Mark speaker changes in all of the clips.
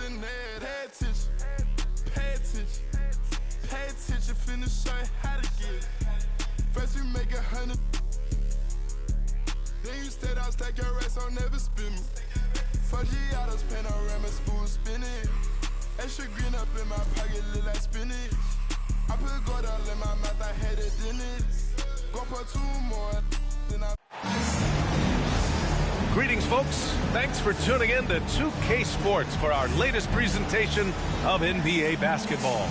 Speaker 1: in there. Pay attention. Pay attention. Pay attention. Finna show you how to get it. First we make 100. Then you stay down, stack your rest, I'll never spin me. 4 Giottos, panorama, spoon spinning. Extra green up in my pocket, look like spinach. I put gold all in my mouth, I had it dentist. Go for 2 more, then I...
Speaker 2: Greetings, folks. Thanks for tuning in to 2K Sports for our latest presentation of NBA basketball.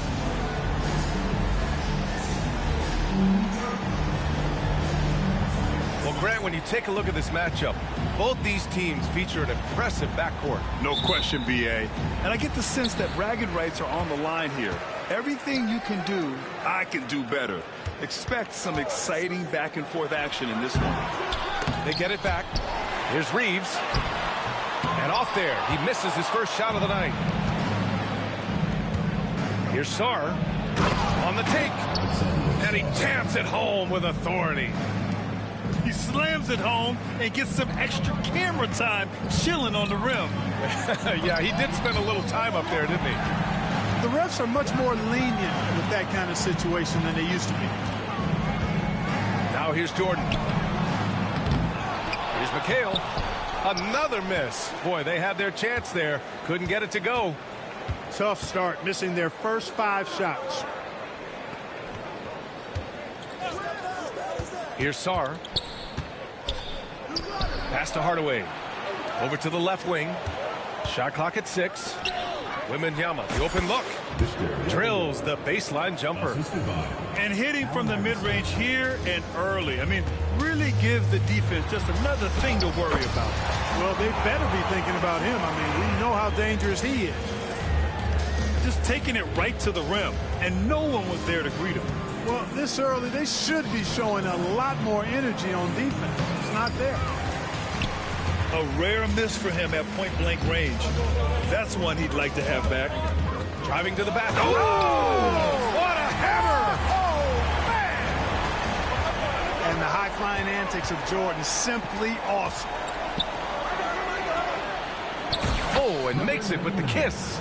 Speaker 2: Well, Grant, when you take a look at this matchup, both these teams feature an impressive backcourt.
Speaker 3: No question, B.A. And I get the sense that bragging rights are on the line here. Everything you can do, I can do better. Expect some exciting back-and-forth action in this one.
Speaker 2: They get it back. Here's Reeves. And off there, he misses his first shot of the night. Here's Sarr on the take. And he taps it home with authority.
Speaker 3: He slams it home and gets some extra camera time chilling on the rim.
Speaker 2: Yeah, he did spend a little time up there, didn't he?
Speaker 4: The refs are much more lenient with that kind of situation than they used to be.
Speaker 2: Now here's Jordan. Here's McHale. Another miss. Boy, they had their chance there. Couldn't get it to go.
Speaker 4: Tough start, missing their first 5 shots.
Speaker 2: Here's Sarr. Pass to Hardaway. Over to the left wing. Shot clock at 6. Wembanyama, the open look. Drills the baseline jumper.
Speaker 3: And hitting from the mid-range here and early. I mean, really gives the defense just another thing to worry about.
Speaker 4: Well, they better be thinking about him. I mean, we know how dangerous he is.
Speaker 3: Just taking it right to the rim, and no one was there to greet him.
Speaker 4: Well, this early, they should be showing a lot more energy on defense. It's not there.
Speaker 3: A rare miss for him at point-blank range. That's one he'd like to have back.
Speaker 2: Driving to the basket. Oh! What a hammer! Oh, man!
Speaker 4: And the high-flying antics of Jordan, simply awesome.
Speaker 2: Oh, and makes it with the kiss.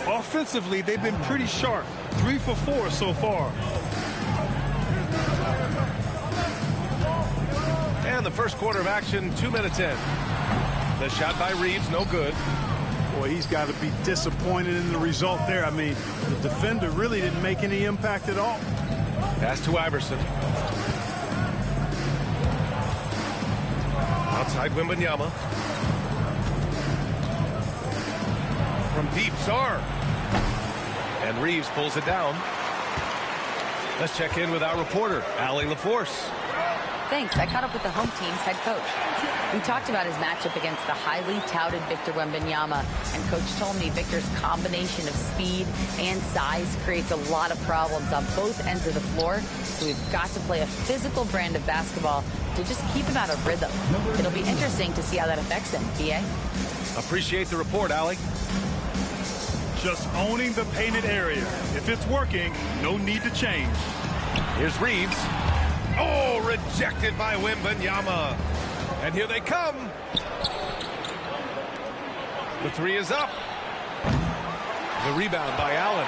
Speaker 3: Offensively, they've been pretty sharp. 3 for 4 so far.
Speaker 2: And the first quarter of action, 2 minutes in. The shot by Reeves, no good.
Speaker 4: Boy, he's got to be disappointed in the result there. I mean, the defender really didn't make any impact at all.
Speaker 2: Pass to Iverson. Outside Wembanyama. From deep, Sarr. And Reeves pulls it down. Let's check in with our reporter, Allie LaForce.
Speaker 5: Thanks. I caught up with the home team's head coach. We talked about his matchup against the highly touted Victor Wembanyama, and Coach told me Victor's combination of speed and size creates a lot of problems on both ends of the floor, so we've got to play a physical brand of basketball to just keep him out of rhythm. It'll be interesting to see how that affects him. B.A.?
Speaker 2: Appreciate the report, Allie.
Speaker 3: Just owning the painted area. If it's working, no need to change.
Speaker 2: Here's Reeves. Oh, rejected by Wembanyama. And here they come. The 3 is up. The rebound by Allen.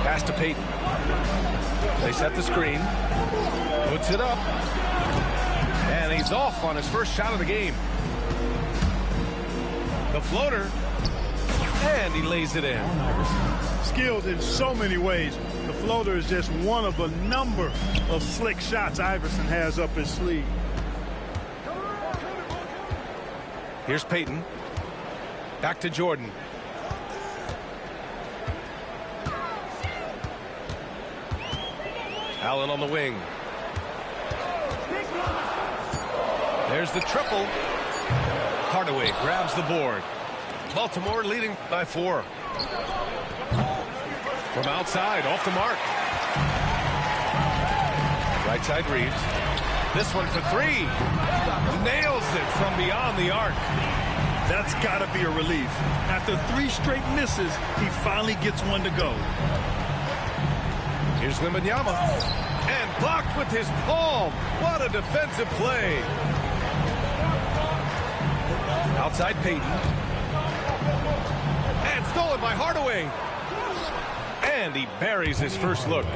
Speaker 2: Pass to Payton. They set the screen. Puts it up. And he's off on his first shot of the game. The floater. And he lays it in.
Speaker 4: Skilled in so many ways. The floater is just one of a number of slick shots Iverson has up his sleeve.
Speaker 2: Here's Payton. Back to Jordan. Allen on the wing. There's the triple. Hardaway grabs the board. Baltimore leading by 4. From outside, off the mark. Right side Reeves. This one for 3. Nails it from beyond the arc.
Speaker 3: That's got to be a relief. After 3 straight misses, he finally gets one to go.
Speaker 2: Here's Wembanyama. And blocked with his palm. What a defensive play. Outside Payton. And stolen by Hardaway. And he buries his first look.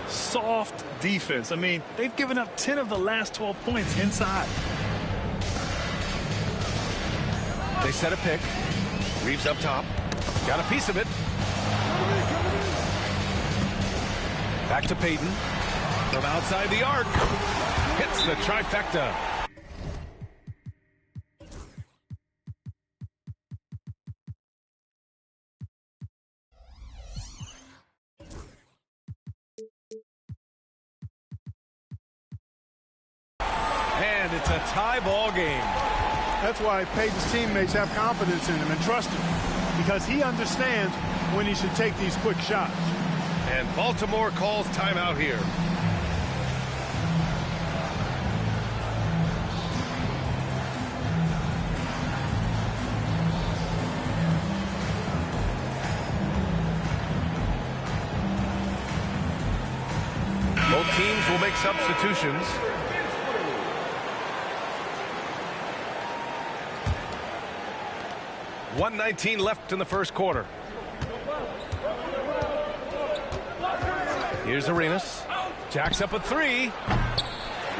Speaker 3: Soft defense. I mean, they've given up 10 of the last 12 points inside.
Speaker 2: They set a pick. Reeves up top. Got a piece of it. Back to Payton. From outside the arc. Hits the trifecta. And it's a tie ball game.
Speaker 4: That's why Payton's teammates have confidence in him and trust him, because he understands when he should take these quick shots.
Speaker 2: And Baltimore calls timeout here. Both teams will make substitutions. .119 left in the first quarter. Here's Arenas. Jacks up a three.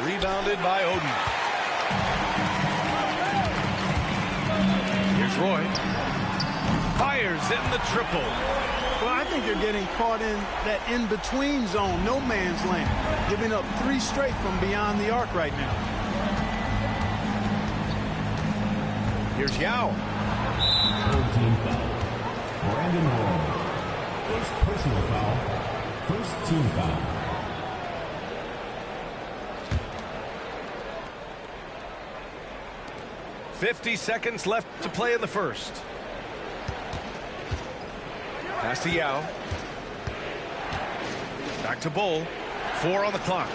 Speaker 2: Rebounded by Oden. Here's Roy. Fires in the triple.
Speaker 4: Well, I think they're getting caught in that in-between zone, no man's land, giving up 3 straight from beyond the arc right now.
Speaker 2: Here's Yao.
Speaker 6: Third team foul. Brandon Roy. First personal foul. First team foul.
Speaker 2: .50 seconds left to play in the first. Pass to Yao. Back to Bull. 4 on the clock.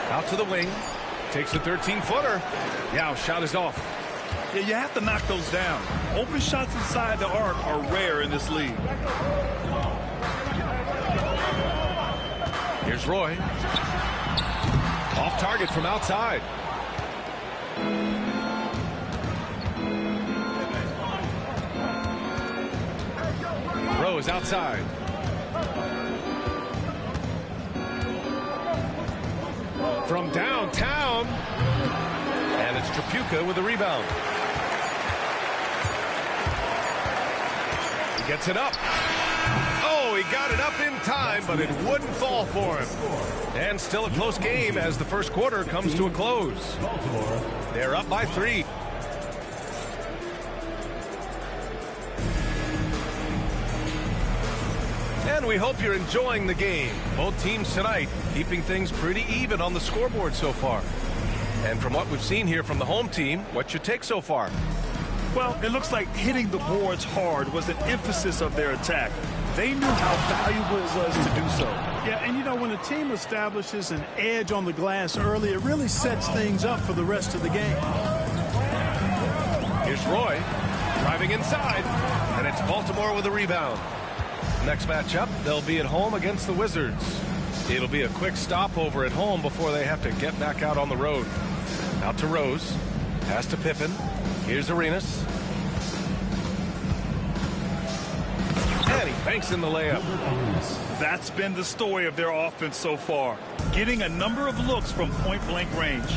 Speaker 2: Out to the wing. Takes a 13-footer. Yao shot is off.
Speaker 3: Yeah, you have to knock those down. Open shots inside the arc are rare in this league.
Speaker 2: Here's Roy. Off target from outside. Rose outside. From downtown. And it's Tripucka with the rebound. He gets it up. Oh, he got it up in time, but it wouldn't fall for him. And still a close game as the first quarter comes to a close. They're up by 3. And we hope you're enjoying the game. Both teams tonight keeping things pretty even on the scoreboard so far. And from what we've seen here from the home team, what's your take so far?
Speaker 3: Well, it looks like hitting the boards hard was an emphasis of their attack. They knew how valuable it was to do so.
Speaker 4: Yeah, and you know, when a team establishes an edge on the glass early, it really sets things up for the rest of the game.
Speaker 2: Here's Roy driving inside, and it's Baltimore with a rebound. Next matchup, they'll be at home against the Wizards. It'll be a quick stopover at home before they have to get back out on the road. Out to Rose. Pass to Pippen. Here's Arenas. And he banks in the layup.
Speaker 3: That's been the story of their offense so far. Getting a number of looks from point-blank range.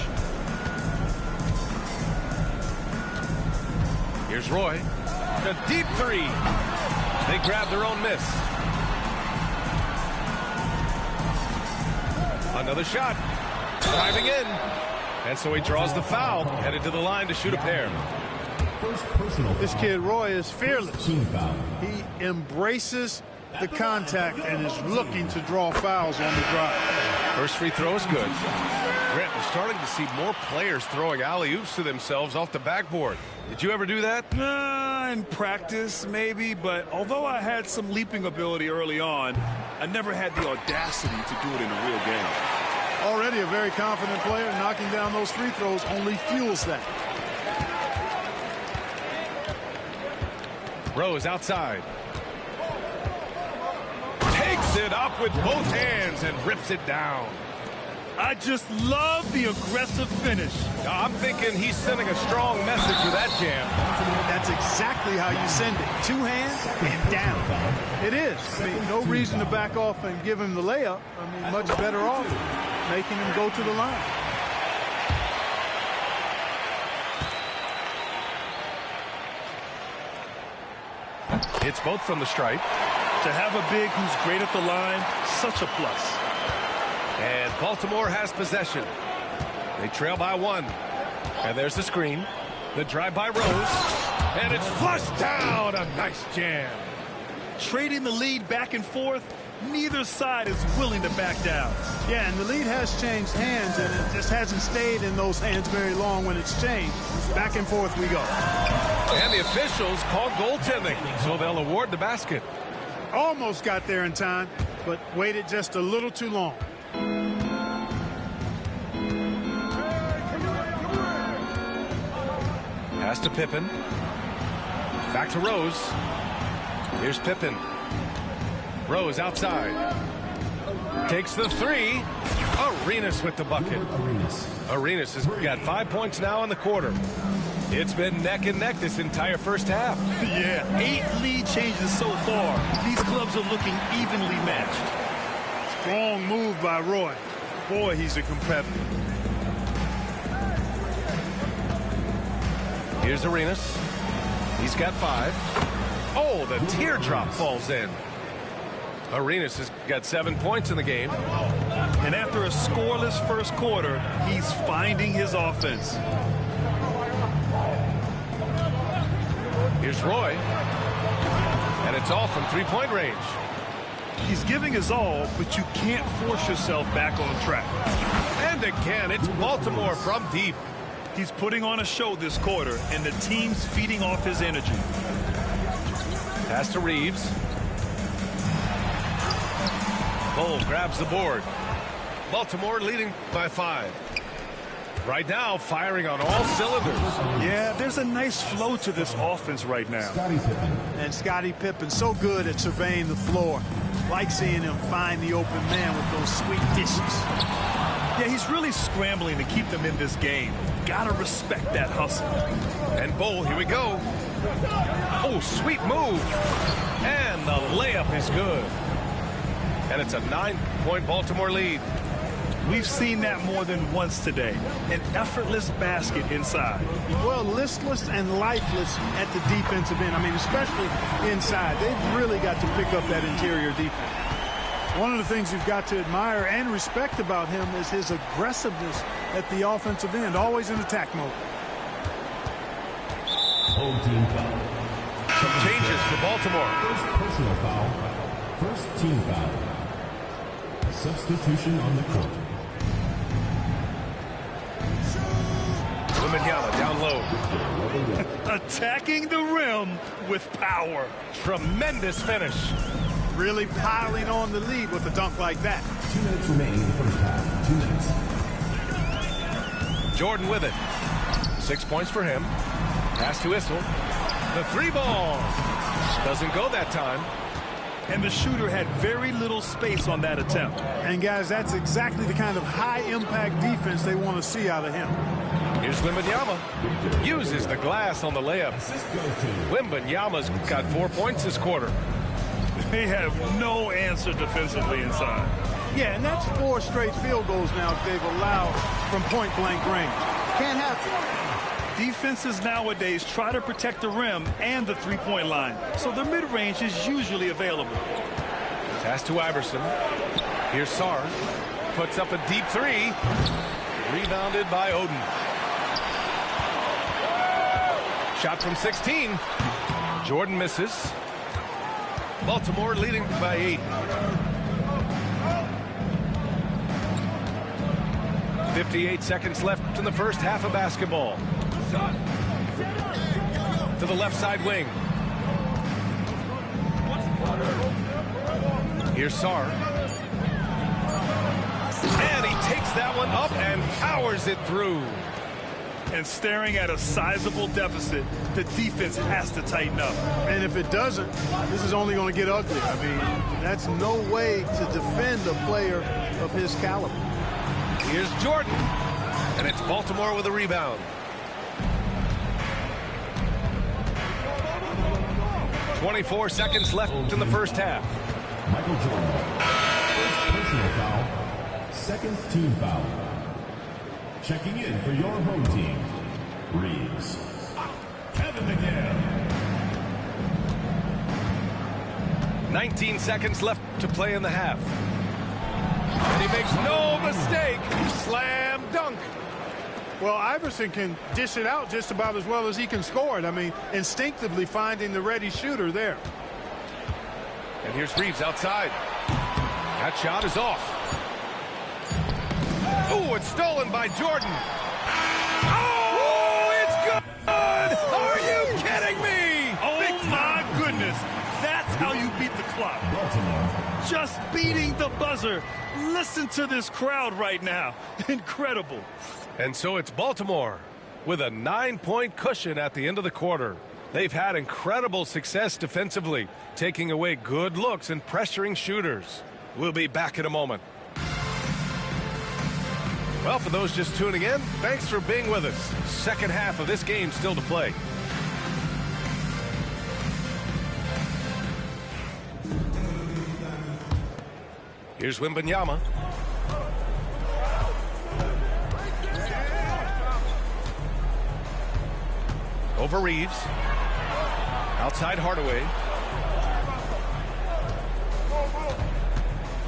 Speaker 2: Here's Roy. A deep 3. They grab their own miss. Another shot. Driving in. And so he draws the foul. Headed to the line to shoot a pair.
Speaker 6: First personal
Speaker 4: This
Speaker 6: foul.
Speaker 4: kid, Roy, is fearless.
Speaker 6: Team foul.
Speaker 4: He embraces the contact and is looking to draw fouls on the drive.
Speaker 2: First free throw is good. Grant, we're starting to see more players throwing alley-oops to themselves off the backboard. Did you ever do that?
Speaker 3: In practice, maybe, but although I had some leaping ability early on, I never had the audacity to do it in a real game.
Speaker 4: Already a very confident player, knocking down those free throws only fuels that.
Speaker 2: Rose outside. Takes it up with both hands and rips it down.
Speaker 3: I just love the aggressive finish.
Speaker 2: I'm thinking he's sending a strong message with that jam.
Speaker 4: That's exactly how you send it. Two hands and down. It is. I mean, no reason to back off and give him the layup. I mean, much better off making him go to the line.
Speaker 2: It's both from the stripe.
Speaker 3: To have a big who's great at the line, such a plus.
Speaker 2: And Baltimore has possession. They trail by 1. And there's the screen. The drive by Rose. And it's flushed down. A nice jam.
Speaker 3: Trading the lead back and forth, neither side is willing to back down.
Speaker 4: Yeah, and the lead has changed hands, and it just hasn't stayed in those hands very long when it's changed. Back and forth we go.
Speaker 2: And the officials call goaltending, so they'll award the basket.
Speaker 4: Almost got there in time, but waited just a little too long.
Speaker 2: Pass to Pippen. Back to Rose. Here's Pippen. Rose outside. Takes the 3. Arenas with the bucket. Arenas has got 5 points now in the quarter. It's been neck and neck this entire first half.
Speaker 3: Yeah, 8 lead changes so far. These clubs are looking evenly matched.
Speaker 4: Strong move by Roy. Boy, he's a competitor.
Speaker 2: Here's Arenas. He's got 5. Oh, the teardrop falls in. Arenas has got 7 points in the game.
Speaker 3: And after a scoreless first quarter, he's finding his offense.
Speaker 2: Here's Roy. And it's all from three-point range.
Speaker 3: He's giving his all, but you can't force yourself back on track.
Speaker 2: And again, it's Baltimore from deep.
Speaker 3: He's putting on a show this quarter, and the team's feeding off his energy.
Speaker 2: Pass to Reeves. Bull grabs the board. Baltimore leading by 5. Right now, firing on all cylinders.
Speaker 3: Yeah, there's a nice flow to this offense right now.
Speaker 4: And Scottie Pippen so good at surveying the floor. Like seeing him find the open man with those sweet dishes.
Speaker 3: Yeah, he's really scrambling to keep them in this game. Gotta respect that hustle.
Speaker 2: And Bull, here we go. Oh, sweet move. And the layup is good. And it's a 9-point Baltimore lead.
Speaker 3: We've seen that more than once today. An effortless basket inside.
Speaker 4: Well, listless and lifeless at the defensive end. I mean, especially inside. They've really got to pick up that interior defense. One of the things you've got to admire and respect about him is his aggressiveness at the offensive end, always in attack mode.
Speaker 6: Home team foul.
Speaker 2: Some changes for Baltimore.
Speaker 6: First personal foul. First team foul. Substitution on the court.
Speaker 2: Wembanyama down low.
Speaker 3: Attacking the rim with power.
Speaker 2: Tremendous finish.
Speaker 4: Really piling on the lead with a dunk like that.
Speaker 6: 2 minutes remaining in the first half. 2 minutes.
Speaker 2: Jordan with it. 6 points for him. Pass to Issel. The 3-ball. Doesn't go that time.
Speaker 3: And the shooter had very little space on that attempt.
Speaker 4: And guys, that's exactly the kind of high-impact defense they want to see out of him.
Speaker 2: Here's Wembanyama. Uses the glass on the layup. Wembanyama's got 4 points this quarter.
Speaker 3: They have no answer defensively inside.
Speaker 4: Yeah, and that's 4 straight field goals now they've allowed from point-blank range. Can't have it.
Speaker 3: Defenses nowadays try to protect the rim and the three-point line, so the mid-range is usually available.
Speaker 2: Pass to Iverson. Here's Sarr. Puts up a deep 3. Rebounded by Oden. Shot from 16. Jordan misses. Baltimore leading by 8. 58 seconds left in the first half of basketball. To the left side wing. Here's Sarr. And he takes that one up and powers it through.
Speaker 3: And staring at a sizable deficit, the defense has to tighten up.
Speaker 4: And if it doesn't, this is only going to get ugly. I mean, that's no way to defend a player of his caliber.
Speaker 2: Here's Jordan. And it's Baltimore with a rebound. 24 seconds left in the first half.
Speaker 6: Michael Jordan. First personal foul. Second team foul. Checking in for your home team, Reeves. Kevin McHale.
Speaker 2: 19 seconds left to play in the half. And he makes no mistake. Slam dunk.
Speaker 4: Well, Iverson can dish it out just about as well as he can score it. I mean, instinctively finding the ready shooter there.
Speaker 2: And here's Reeves outside. That shot is off. Oh, it's stolen by Jordan. Oh, it's good! Are you kidding me?
Speaker 3: Oh, my goodness. That's how you beat the clock.
Speaker 6: Baltimore.
Speaker 3: Just beating the buzzer. Listen to this crowd right now. Incredible.
Speaker 2: And so it's Baltimore with a 9-point cushion at the end of the quarter. They've had incredible success defensively, taking away good looks and pressuring shooters. We'll be back in a moment. Well, for those just tuning in, thanks for being with us. Second half of this game still to play. Here's Wembanyama. Over Reeves. Outside Hardaway.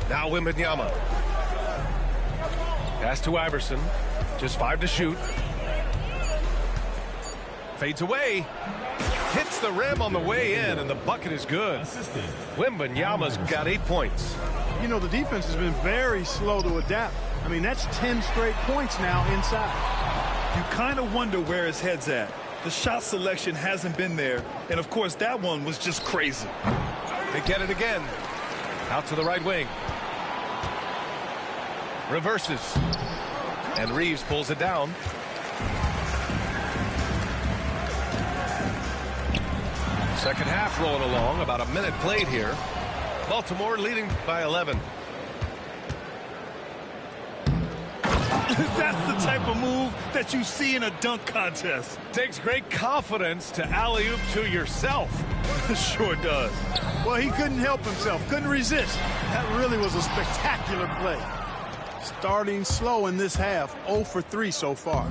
Speaker 2: Now Wembanyama. Pass to Iverson. Just 5 to shoot. Fades away. Hits the rim on the way in, and the bucket is good. Wembanyama's got 8 points.
Speaker 4: You know, the defense has been very slow to adapt. I mean, that's 10 straight points now inside.
Speaker 3: You kind of wonder where his head's at. The shot selection hasn't been there, and of course that one was just crazy.
Speaker 2: They get it again. Out to the right wing. Reverses. And Reeves pulls it down. Second half rolling along. About a minute played here. Baltimore leading by 11.
Speaker 3: That's the type of move that you see in a dunk contest.
Speaker 2: Takes great confidence to alley-oop to yourself.
Speaker 3: Sure does.
Speaker 4: Well, he couldn't help himself, couldn't resist. That really was a spectacular play. Starting slow in this half, 0 for 3 so far.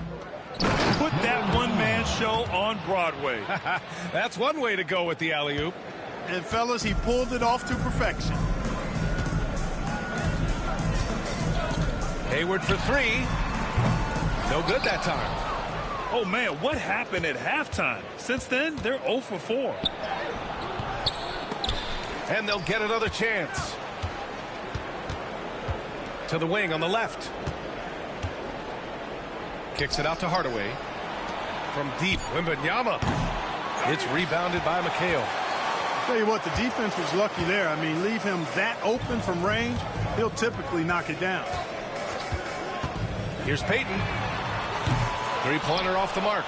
Speaker 3: Put that one-man show on Broadway.
Speaker 2: That's one way to go with the alley-oop.
Speaker 4: And, fellas, he pulled it off to perfection.
Speaker 2: Hayward for 3. No good that time.
Speaker 3: Oh, man, what happened at halftime? Since then, they're 0 for 4.
Speaker 2: And they'll get another chance. To the wing on the left. Kicks it out to Hardaway. From deep, Wembanyama. It's rebounded by McHale.
Speaker 4: Tell you what, the defense was lucky there. I mean, leave him that open from range, he'll typically knock it down.
Speaker 2: Here's Payton. Three-pointer off the mark.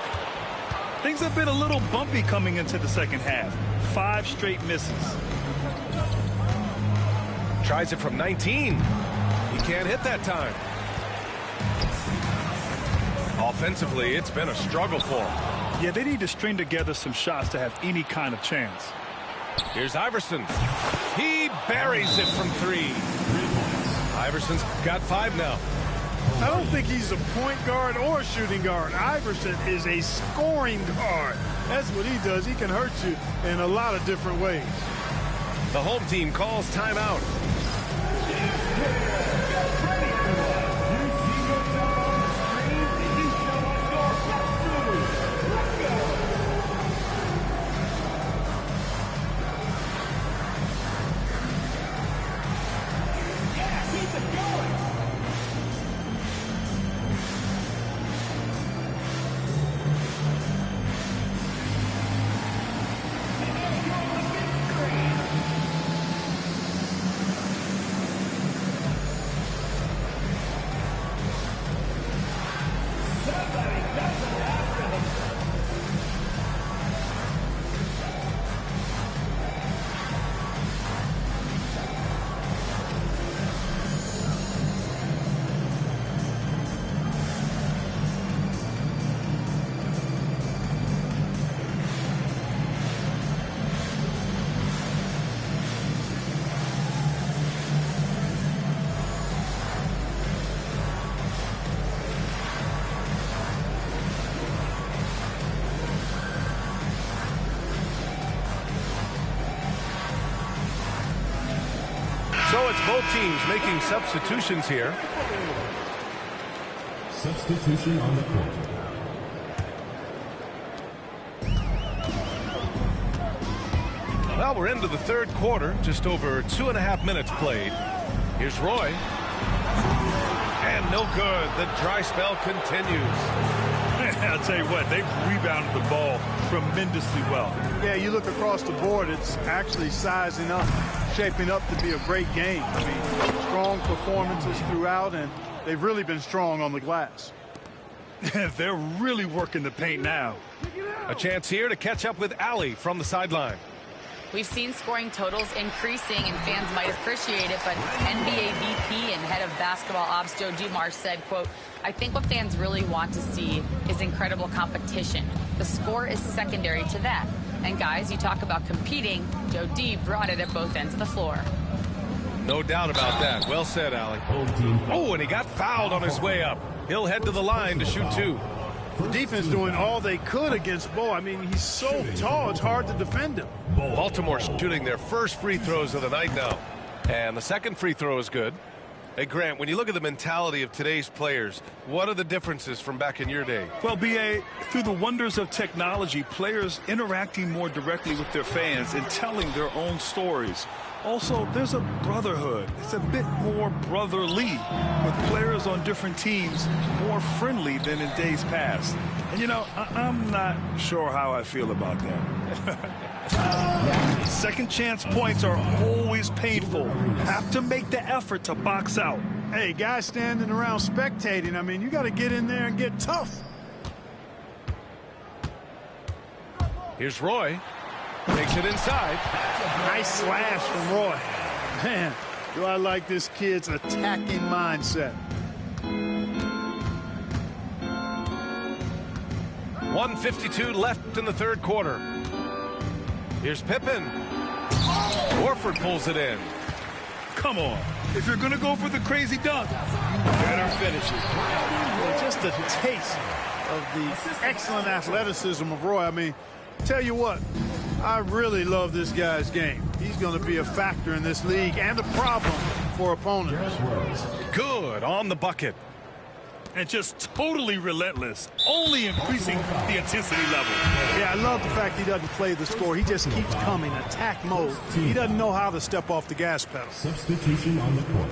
Speaker 3: Things have been a little bumpy coming into the second half. 5 straight misses.
Speaker 2: Tries it from 19. He can't hit that time. Offensively, it's been a struggle for him.
Speaker 3: Yeah, they need to string together some shots to have any kind of chance.
Speaker 2: Here's Iverson. He buries it from 3. Iverson's got 5 now.
Speaker 4: I don't think he's a point guard or a shooting guard. Iverson is a scoring guard. That's what he does. He can hurt you in a lot of different ways.
Speaker 2: The home team calls timeout. it's both teams making substitutions here.
Speaker 6: Substitution on the court.
Speaker 2: Well, we're into the third quarter, just over 2.5 minutes played. Here's Roy. And no good. The dry spell continues.
Speaker 3: I'll tell you what, they've rebounded the ball tremendously well.
Speaker 4: Yeah, you look across the board, it's actually sizing up, shaping up to be a great game. I mean, strong performances throughout, and they've really been strong on the glass.
Speaker 3: They're really working the paint now.
Speaker 2: A chance here to catch up with Ali from the sideline.
Speaker 5: We've seen scoring totals increasing, and fans might appreciate it, but NBA VP and head of basketball ops Joe Dumars said, quote, "I think what fans really want to see is incredible competition. The score is secondary to that. And guys, you talk about competing, Joe D brought it at both ends of the floor."
Speaker 2: No doubt about that. Well said, Ali. Oh, and he got fouled on his way up. He'll head to the line to shoot two.
Speaker 4: The defense doing all they could against Bo. I mean, he's so tall, it's hard to defend him.
Speaker 2: Baltimore shooting their first free throws of the night now. And the second free throw is good. Hey, Grant, when you look at the mentality of today's players, what are the differences from back in your day?
Speaker 3: Well, B.A., through the wonders of technology, players interacting more directly with their fans and telling their own stories. Also, there's a brotherhood. It's a bit more brotherly, with players on different teams more friendly than in days past. And, you know, I'm not sure how I feel about that. Second chance points are always painful. Have to make the effort to box out.
Speaker 4: Hey, guys standing around spectating, I mean, you got to get in there and get tough.
Speaker 2: Here's Roy. Takes it inside.
Speaker 4: Nice slash from Roy. Man, do I like this kid's attacking mindset.
Speaker 2: 1:52 left in the third quarter. Here's Pippen. Horford pulls it in.
Speaker 3: Come on. If you're going to go for the crazy dunk, you better finish it.
Speaker 4: Well, just a taste of the excellent athleticism of Roy. I mean, tell you what, I really love this guy's game. He's going to be a factor in this league and a problem for opponents.
Speaker 2: Good on the bucket.
Speaker 3: And just totally relentless, only increasing the intensity level.
Speaker 4: Yeah, I love the fact he doesn't play the score. He just keeps coming, attack mode. He doesn't know how to step off the gas pedal.
Speaker 6: Substitution on the court.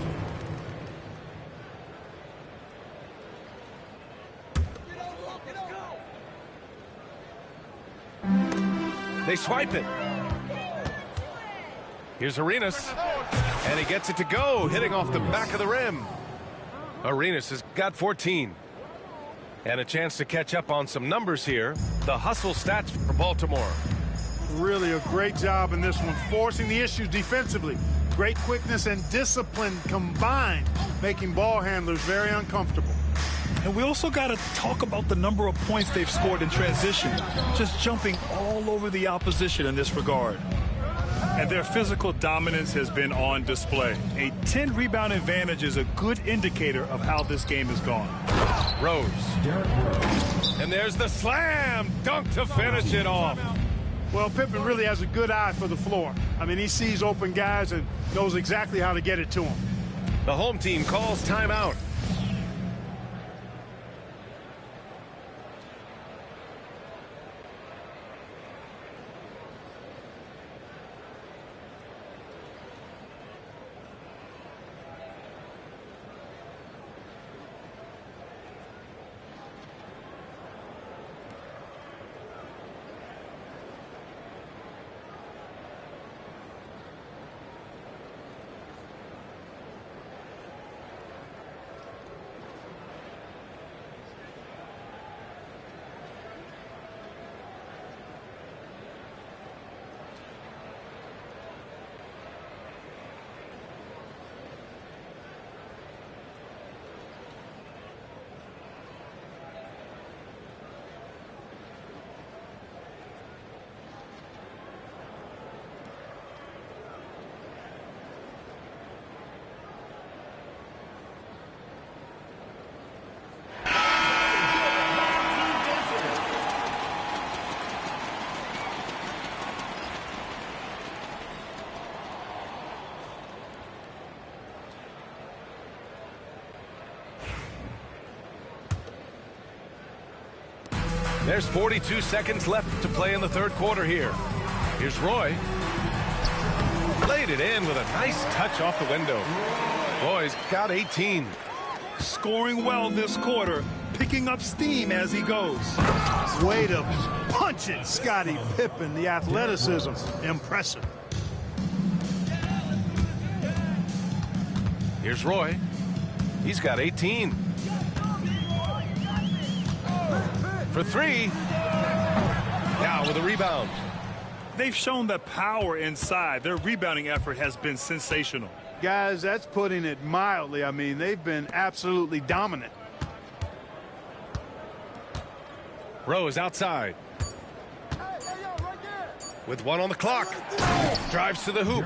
Speaker 2: They swipe it. Here's Arenas. And he gets it to go, hitting off the back of the rim. Arenas has got 14. And a chance to catch up on some numbers here. The hustle stats for Baltimore.
Speaker 4: Really a great job in this one, forcing the issues defensively. Great quickness and discipline combined, making ball handlers very uncomfortable.
Speaker 3: And we also got to talk about the number of points they've scored in transition, just jumping all over the opposition in this regard. And their physical dominance has been on display. A 10-rebound advantage is a good indicator of how this game has gone.
Speaker 2: Rose. And there's the slam dunk to finish it off.
Speaker 4: Well, Pippen really has a good eye for the floor. I mean, he sees open guys and knows exactly how to get it to them.
Speaker 2: The home team calls timeout. There's 42 seconds left to play in the third quarter here. Here's Roy. Laid it in with a nice touch off the window. Roy's got 18.
Speaker 3: Scoring well this quarter, picking up steam as he goes.
Speaker 4: Way to punch it, Scottie Pippen. The athleticism, impressive.
Speaker 2: Here's Roy. He's got 18. For three. Now with a rebound.
Speaker 3: They've shown the power inside. Their rebounding effort has been sensational.
Speaker 4: Guys, that's putting it mildly. I mean, they've been absolutely dominant.
Speaker 2: Rose outside. With one on the clock. Drives to the hoop.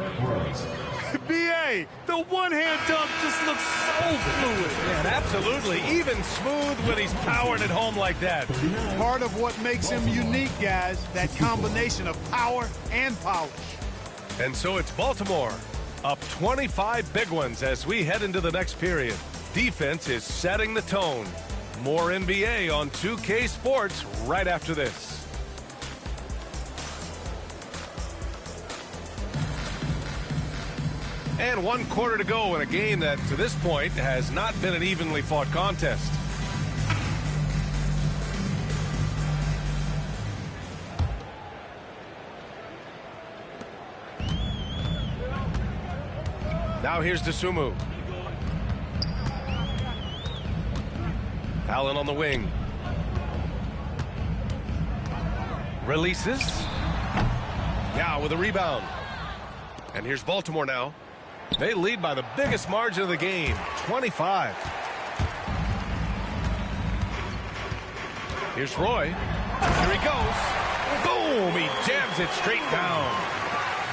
Speaker 4: B.A.,
Speaker 3: The one-hand dunk just looks so fluid.
Speaker 2: And absolutely, even smooth when he's powering it home like that.
Speaker 4: part of what makes him unique, guys, that combination of power and polish.
Speaker 2: And so it's Baltimore up 25 big ones as we head into the next period. Defense is setting the tone. More NBA on 2K Sports right after this. And 1 quarter to go in a game that, to this point, has not been an evenly fought contest. Now here's Dosunmu. Allen on the wing. Releases. Now with a rebound. And here's Baltimore now. They lead by the biggest margin of the game, 25. Here's Roy. Here he goes. Boom! He jams it straight down.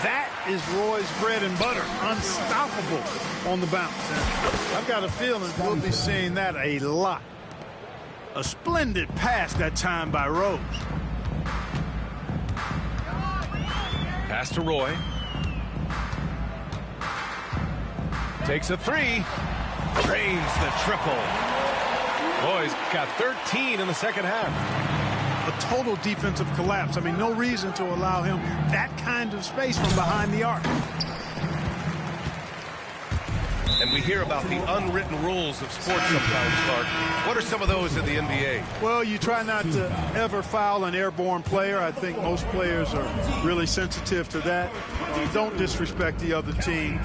Speaker 4: That is Roy's bread and butter. Unstoppable on the bounce. And I've got a feeling we'll be seeing that a lot. A splendid pass that time by Rose.
Speaker 2: Pass to Roy. Takes a three. Drains the triple. Roy's got 13 in the second half.
Speaker 4: A total defensive collapse. I mean, no reason to allow him that kind of space from behind the arc.
Speaker 2: And we hear about the unwritten rules of sports sometimes, Clark. What are some of those in the NBA?
Speaker 4: Well, you try not to ever foul an airborne player. I think most players are really sensitive to that. Don't disrespect the other team.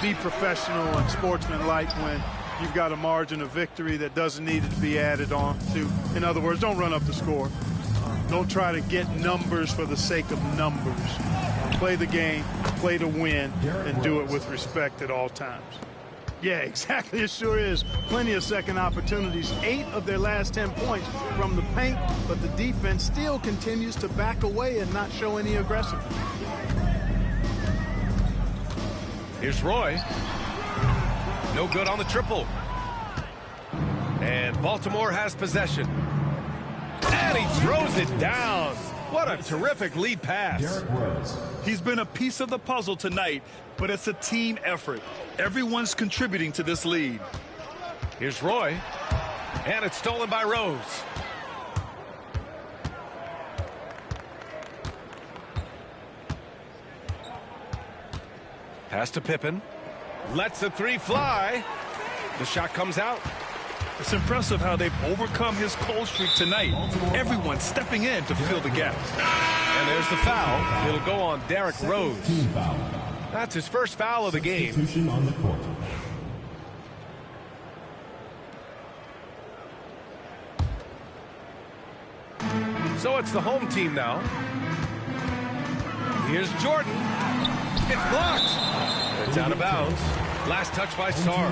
Speaker 4: Be professional and sportsmanlike when you've got a margin of victory that doesn't need to be added on to. In other words, don't run up the score. Don't try to get numbers for the sake of numbers. Play the game, play to win, and do it with respect at all times. Yeah, exactly. It sure is. Plenty of second opportunities. 8 of their last 10 points from the paint, but the defense still continues to back away and not show any aggressiveness.
Speaker 2: Here's Roy. No good on the triple. And Baltimore has possession. And he throws it down. What a terrific lead pass.
Speaker 3: He's been a piece of the puzzle tonight, but it's a team effort. Everyone's contributing to this lead.
Speaker 2: Here's Roy. And it's stolen by Rose. Pass to Pippen. Lets the three fly. The shot comes out.
Speaker 3: It's impressive how they've overcome his cold streak tonight. Everyone stepping in to fill the gaps.
Speaker 2: And there's the foul. It'll go on Derrick Rose. That's his first foul of the game.
Speaker 6: On the court.
Speaker 2: So it's the home team now. Here's Jordan. It's blocked. It's out of bounds. Last touch by Sarr.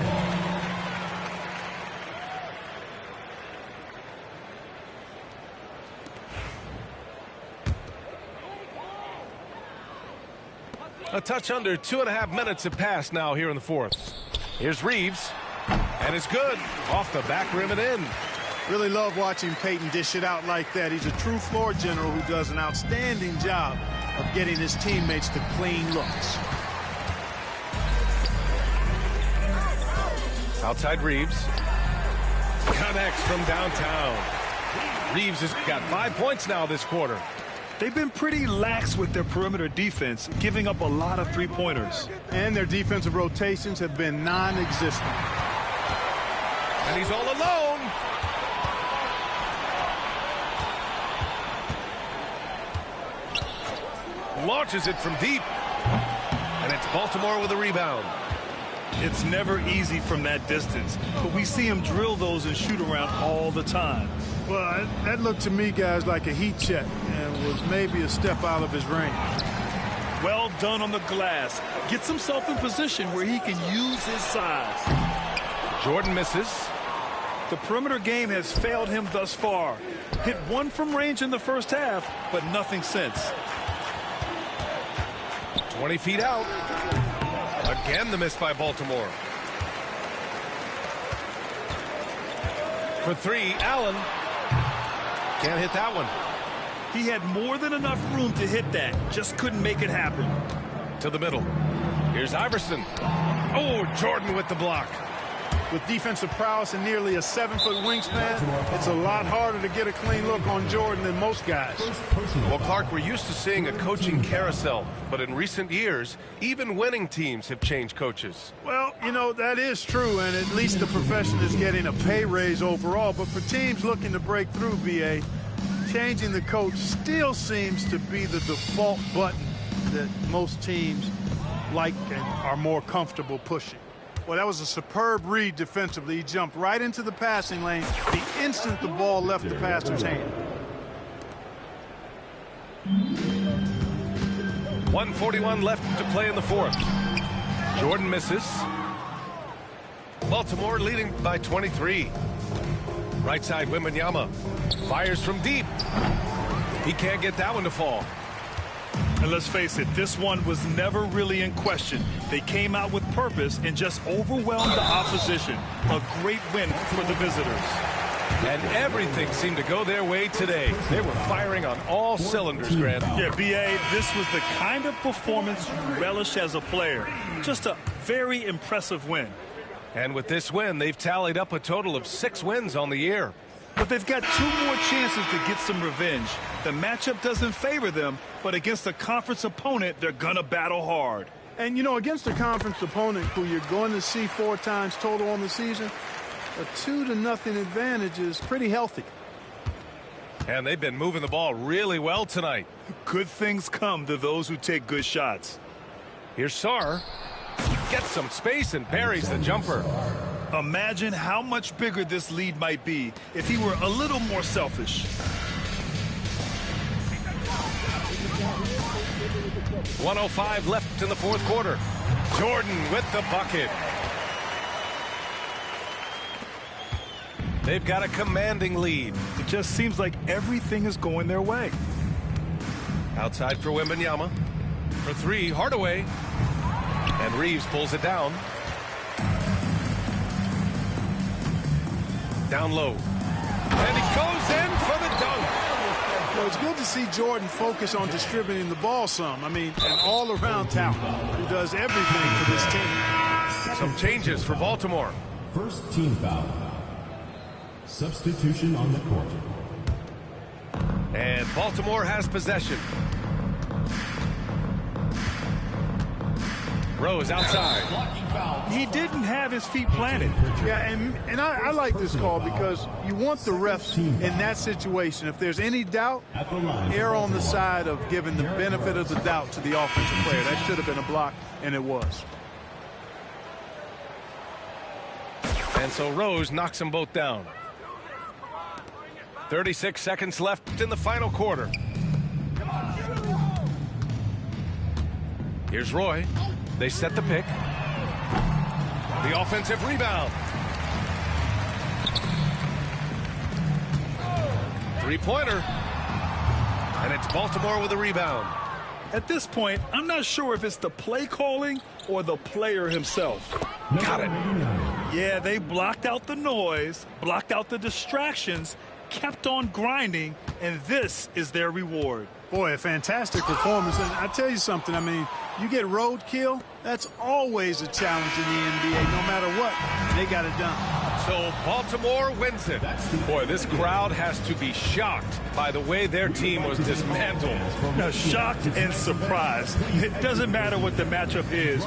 Speaker 2: A touch under 2.5 minutes have passed now here in the fourth. Here's Reeves. And it's good. Off the back rim and in.
Speaker 4: Really love watching Peyton dish it out like that. He's a true floor general who does an outstanding job of getting his teammates to clean looks.
Speaker 2: Outside Reeves. Connects from downtown. Reeves has got 5 points now this quarter.
Speaker 3: They've been pretty lax with their perimeter defense, giving up a lot of three-pointers.
Speaker 4: And their defensive rotations have been non-existent.
Speaker 2: And he's all alone. Launches it from deep. And it's Baltimore with a rebound.
Speaker 3: It's never easy from that distance, but we see him drill those and shoot around all the time.
Speaker 4: Well, that looked to me, guys, like a heat check and was maybe a step out of his range.
Speaker 3: Well done on the glass. Gets himself in position where he can use his size.
Speaker 2: Jordan misses.
Speaker 3: The perimeter game has failed him thus far. Hit one from range in the first half, but nothing since.
Speaker 2: 20 feet out. Again, the miss by Baltimore. For three, Allen. Can't hit that one.
Speaker 3: He had more than enough room to hit that. Just couldn't make it happen.
Speaker 2: To the middle. Here's Iverson. Oh, Jordan with the block.
Speaker 4: With defensive prowess and nearly a 7-foot wingspan, it's a lot harder to get a clean look on Jordan than most guys.
Speaker 2: Well, Clark, we're used to seeing a coaching carousel, but in recent years, even winning teams have changed coaches.
Speaker 4: Well, you know, that is true, and at least the profession is getting a pay raise overall. But for teams looking to break through, BA, changing the coach still seems to be the default button that most teams like and are more comfortable pushing. Well, that was a superb read defensively. He jumped right into the passing lane the instant the ball left the passer's hand.
Speaker 2: 1:41 left to play in the fourth. Jordan misses. Baltimore leading by 23. Right side, Wembanyama fires from deep. He can't get that one to fall.
Speaker 3: And let's face it, this one was never really in question. They came out with purpose and just overwhelmed the opposition. A great win for the visitors.
Speaker 2: And everything seemed to go their way today. They were firing on all cylinders, Grant.
Speaker 3: Yeah, B.A., this was the kind of performance you relish as a player. Just a very impressive win.
Speaker 2: And with this win, they've tallied up a total of 6 wins on the year.
Speaker 3: But they've got 2 more chances to get some revenge. The matchup doesn't favor them, but against a conference opponent, they're going to battle hard.
Speaker 4: And, you know, against a conference opponent who you're going to see 4 times total on the season, a 2-0 advantage is pretty healthy.
Speaker 2: And they've been moving the ball really well tonight.
Speaker 3: Good things come to those who take good shots.
Speaker 2: Here's Sarr. Gets some space and buries the jumper.
Speaker 3: Imagine how much bigger this lead might be if he were a little more selfish.
Speaker 2: .105 left in the fourth quarter. Jordan with the bucket. They've got a commanding lead.
Speaker 3: It just seems like everything is going their way.
Speaker 2: Outside for Wembanyama. For 3, Hardaway. And Reeves pulls it down. Down low. And he goes in for the dunk.
Speaker 4: Well, it's good to see Jordan focus on distributing the ball some. I mean, an all-around talent who does everything for this team.
Speaker 2: Some changes for Baltimore.
Speaker 6: First team foul. Substitution on the court.
Speaker 2: And Baltimore has possession. Rose outside.
Speaker 3: He didn't have his feet planted.
Speaker 4: Yeah, and I like this call because you want the refs in that situation. If there's any doubt, err on the side of giving the benefit of the doubt to the offensive player. That should have been a block, and it was.
Speaker 2: And so Rose knocks them both down. 36 seconds left in the final quarter. Here's Roy. They set the pick. The offensive rebound. 3-pointer. And it's Baltimore with a rebound.
Speaker 3: At this point, I'm not sure if it's the play calling or the player himself.
Speaker 2: Got it.
Speaker 3: Yeah, they blocked out the noise, blocked out the distractions, kept on grinding, and this is their reward.
Speaker 4: Boy, a fantastic performance. And I tell you something, I mean, you get roadkill, that's always a challenge in the NBA. No matter what, they got it done.
Speaker 2: So Baltimore wins it. Boy, this crowd has to be shocked by the way their team was dismantled.
Speaker 3: Now, shocked and surprised. It doesn't matter what the matchup is.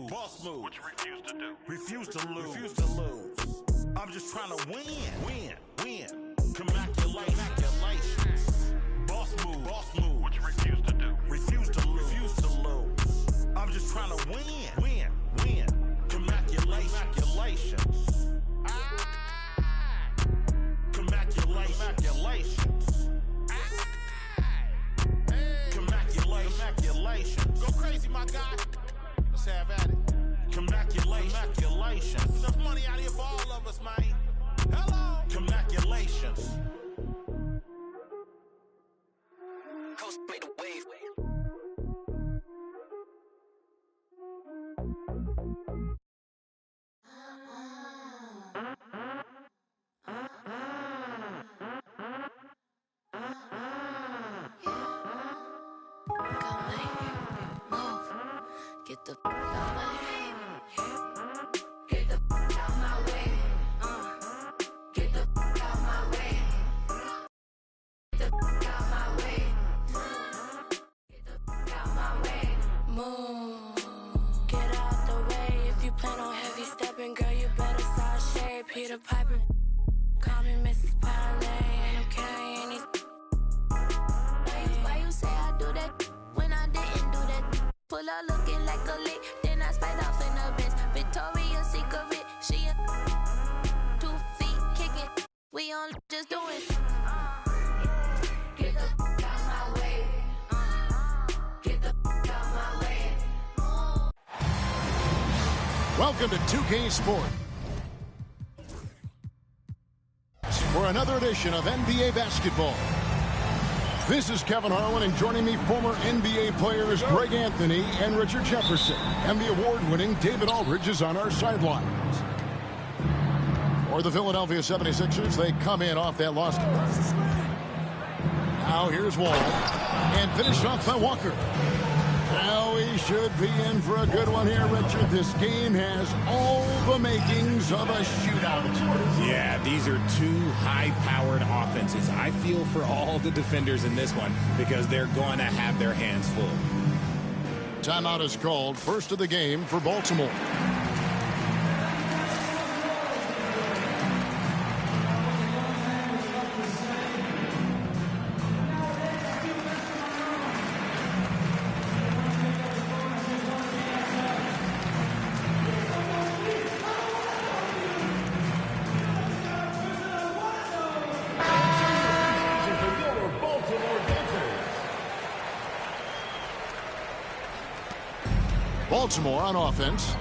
Speaker 7: Boss move. What you refuse to do? Refuse to lose. Refuse to lose. I'm just trying to win. Congratulations. Boss move. Boss move. What you refuse to do? Refuse to lose. Refuse to lose. I'm just trying to win. Congratulations. Congratulations. Go crazy, my guy. Let's have at it. Congratulations. Enough money out here for all of us, man. Hello. Congratulations. Coast made a wave.
Speaker 8: Get the out my way. Get the out my way. Get the out my way. Get the out my way. Get the out my way. Move. Get out the way. If you plan on heavy stepping, girl, you better side shade. Peter Piper. Call me Mrs. Parlay, and I'm carrying these. Why you say I do that when I didn't do that? Pull up looking like a lick, then I spite off in the Benz. Victoria's Secret, she a 2 feet kicking. We on just doing. Get the out my way. Get the out my way.
Speaker 9: Welcome to 2K Sport for another edition of NBA basketball. This is Kevin Harlan, and joining me, former NBA players Greg Anthony and Richard Jefferson. And the award-winning David Aldridge is on our sidelines. For the Philadelphia 76ers, they come in off that loss. Now here's Wall, and finished off by Walker. Now we should be in for a good one here, Richard. This game has all the makings of a shootout.
Speaker 10: Yeah, these are two high-powered offenses. I feel for all the defenders in this one because they're going to have their hands full.
Speaker 9: Timeout is called. First of the game for Baltimore. Baltimore on offense.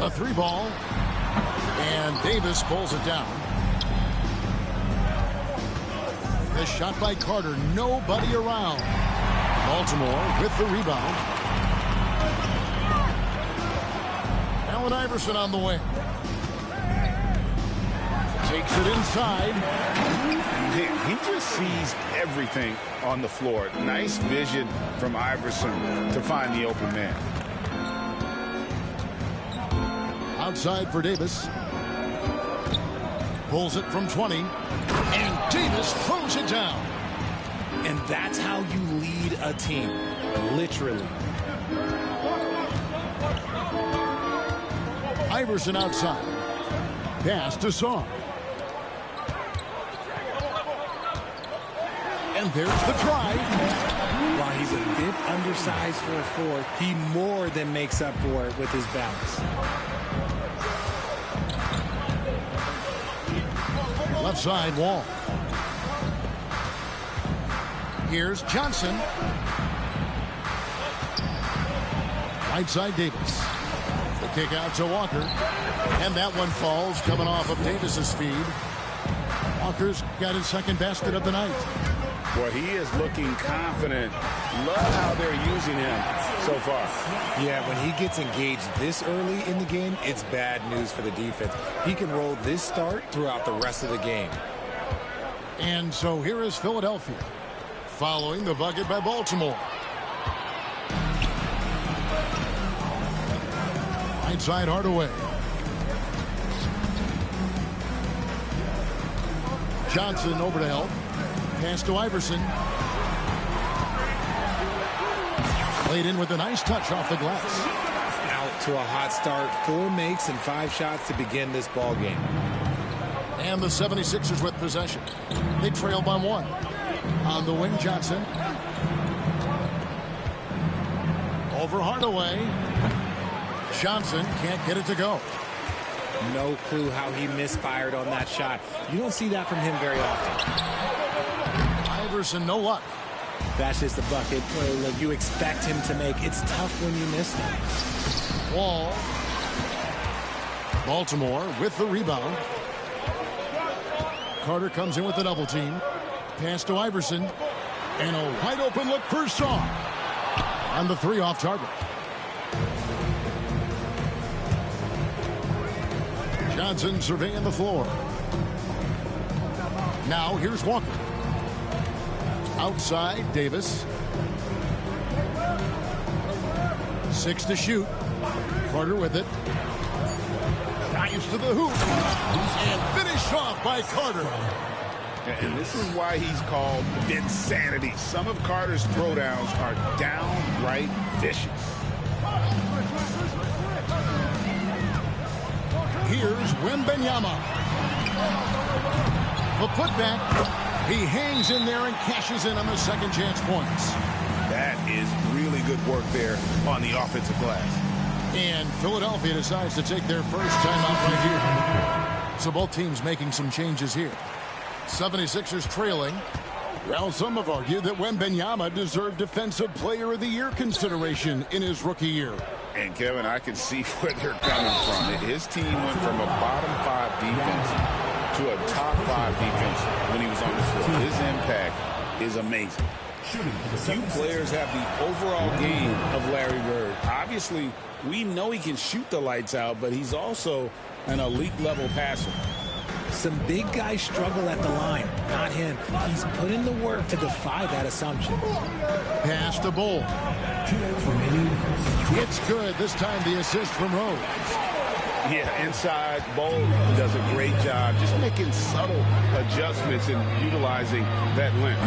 Speaker 9: A three ball. And Davis pulls it down. The shot by Carter. Nobody around. Baltimore with the rebound. Allen Iverson on the wing. Takes it inside.
Speaker 11: He just sees everything on the floor. Nice vision from Iverson to find the open man.
Speaker 9: Outside for Davis. Pulls it from 20. And Davis throws it down.
Speaker 10: And that's how you lead a team. Literally.
Speaker 9: Iverson outside. Pass to Song. And there's the drive.
Speaker 10: While he's a bit undersized for a fourth, he more than makes up for it with his balance.
Speaker 9: Left side, Wall. Here's Johnson. Right side, Davis. The kick out to Walker. And that one falls, coming off of Davis's feed. Walker's got his second basket of the night.
Speaker 11: Boy, he is looking confident. Love how they're using him so far.
Speaker 10: Yeah, when he gets engaged this early in the game, it's bad news for the defense. He can roll this start throughout the rest of the game.
Speaker 9: And so here is Philadelphia, following the bucket by Baltimore. Right side, Hardaway. Johnson over to help. Pass to Iverson. Played in with a nice touch off the glass.
Speaker 10: Out to a hot start. 4 makes and 5 shots to begin this ball game.
Speaker 9: And the 76ers with possession. They trail by 1. On the wing, Johnson. Over Hardaway. Johnson can't get it to go.
Speaker 10: No clue how he misfired on that shot. You don't see that from him very often.
Speaker 9: Iverson, no luck.
Speaker 10: That's just a bucket look, you expect him to make. It's tough when you miss them.
Speaker 9: Wall. Baltimore with the rebound. Carter comes in with the double team. Pass to Iverson. And a wide open look for Song. On the 3 off target. Johnson surveying the floor. Now here's Walker. Outside, Davis. 6 to shoot. Carter with it. Dives to the hoop. And finished off by Carter.
Speaker 11: And this is why he's called Vinsanity. Some of Carter's throwdowns are downright vicious.
Speaker 9: Here's Wembanyama. The putback. He hangs in there and cashes in on the second chance points.
Speaker 11: That is really good work there on the offensive glass.
Speaker 9: And Philadelphia decides to take their first timeout right here. So both teams making some changes here. 76ers trailing. Well, some have argued that Wembanyama deserved Defensive Player of the Year consideration in his rookie year.
Speaker 11: And, Kevin, I can see where they're coming from. His team went from a bottom 5 defense to a top 5 defense when he was on the field. His impact is amazing. Few players have the overall game of Larry Bird. Obviously, we know he can shoot the lights out, but he's also an elite-level passer.
Speaker 10: Some big guys struggle at the line, not him. He's put in the work to defy that assumption.
Speaker 9: Pass to Bull. It's good. This time the assist from Rose.
Speaker 11: Yeah, inside, Bull does a great job just making subtle adjustments and utilizing that length.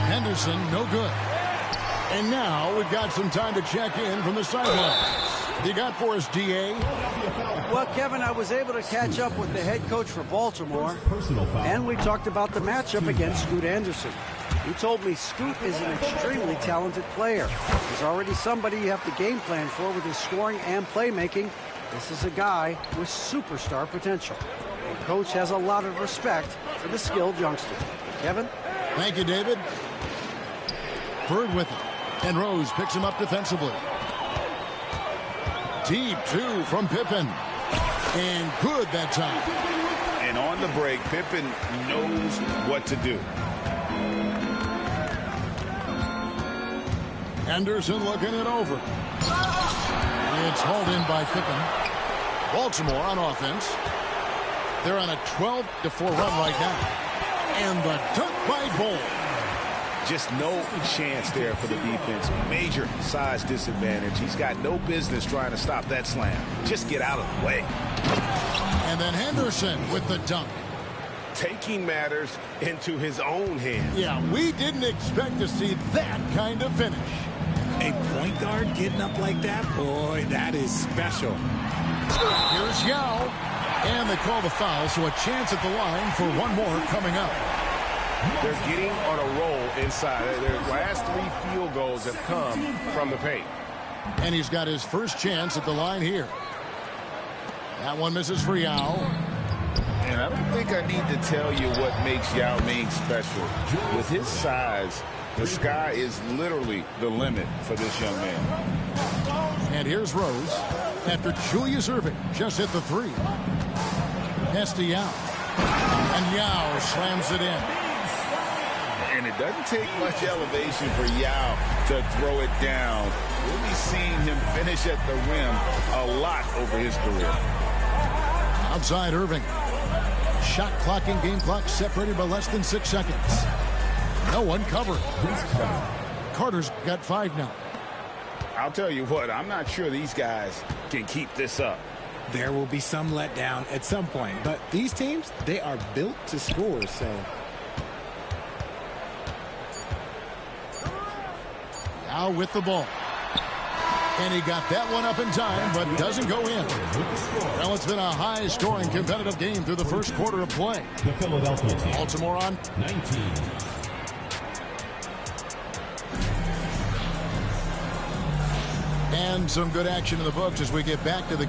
Speaker 9: Henderson, no good. And now we've got some time to check in from the sidelines. You got for us, D.A.?
Speaker 12: Well, Kevin, I was able to catch up with the head coach for Baltimore, and we talked about the matchup against Scoot Anderson. He told me Scoot is an extremely talented player. He's already somebody you have to game plan for with his scoring and playmaking. This is a guy with superstar potential. And Coach has a lot of respect for the skilled youngster. Kevin?
Speaker 9: Thank you, David. Bird with it. And Rose picks him up defensively. Deep two from Pippen. And good that time.
Speaker 11: And on the break, Pippen knows what to do.
Speaker 9: Anderson looking it over. It's hauled in by Pippen. Baltimore on offense. They're on a 12-4 run right now. And the dunk by Bull.
Speaker 11: Just no chance there for the defense. Major size disadvantage. He's got no business trying to stop that slam. Just get out of the way.
Speaker 9: And then Henderson with the dunk.
Speaker 11: Taking matters into his own hands.
Speaker 9: Yeah, we didn't expect to see that kind of finish.
Speaker 10: A point guard getting up like that? Boy, that is special.
Speaker 9: Here's Yao. And they call the foul, so a chance at the line for one more coming up.
Speaker 2: They're getting on a roll inside. Their last 3 field goals have come from the paint.
Speaker 9: And he's got his first chance at the line here. That one misses for Yao.
Speaker 11: And I don't think I need to tell you what makes Yao Ming special. With his size, the sky is literally the limit for this young man.
Speaker 9: And here's Rose after Julius Erving just hit the 3. Pass to Yao. And Yao slams it in.
Speaker 11: And it doesn't take much elevation for Yao to throw it down. We'll be seeing him finish at the rim a lot over his career.
Speaker 9: Outside Irving. Shot clock and game clock separated by less than 6 seconds. No one covering. Carter's got 5 now.
Speaker 11: I'll tell you what, I'm not sure these guys can keep this up.
Speaker 10: There will be some letdown at some point, but these teams, they are built to score, so...
Speaker 9: Now with the ball. And he got that one up in time, but doesn't go in. Well, it's been a high-scoring competitive game through the first quarter of play.
Speaker 6: The Philadelphia team.
Speaker 9: Baltimore on
Speaker 6: 19.
Speaker 9: And some good action in the books as we get back to the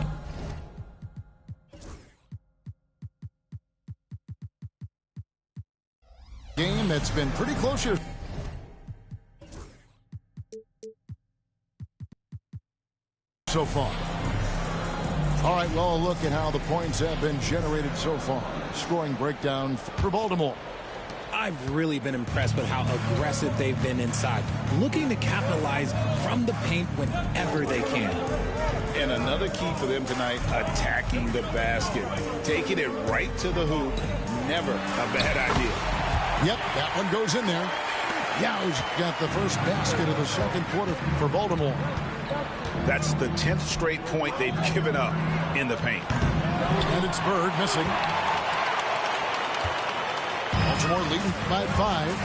Speaker 9: game that's been pretty close here so far. All right, well, a look at how the points have been generated so far. Scoring breakdown for Baltimore.
Speaker 10: I've really been impressed with how aggressive they've been inside, looking to capitalize from the paint whenever they can.
Speaker 11: And another key for them tonight, attacking the basket. Taking it right to the hoop, never a bad idea.
Speaker 9: Yep, that one goes in there. Yao's got the first basket of the second quarter for Baltimore.
Speaker 11: That's the 10th straight point they've given up in the paint.
Speaker 9: And it's Bird missing. Baltimore leading by 5.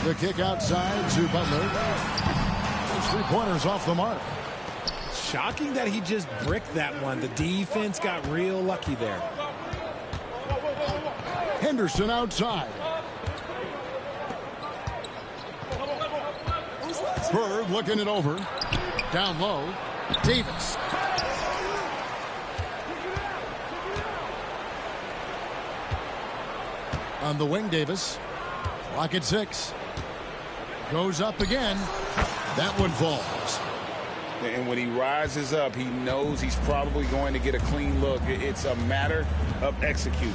Speaker 9: The kick outside to Butler. Those 3-pointers off the mark.
Speaker 10: Shocking that he just bricked that one. The defense got real lucky there.
Speaker 9: Henderson outside. Bird looking it over. Down low. Davis. On the wing, Davis. Clock at 6. Goes up again. That one falls.
Speaker 11: And when he rises up, he knows he's probably going to get a clean look. It's a matter of executing.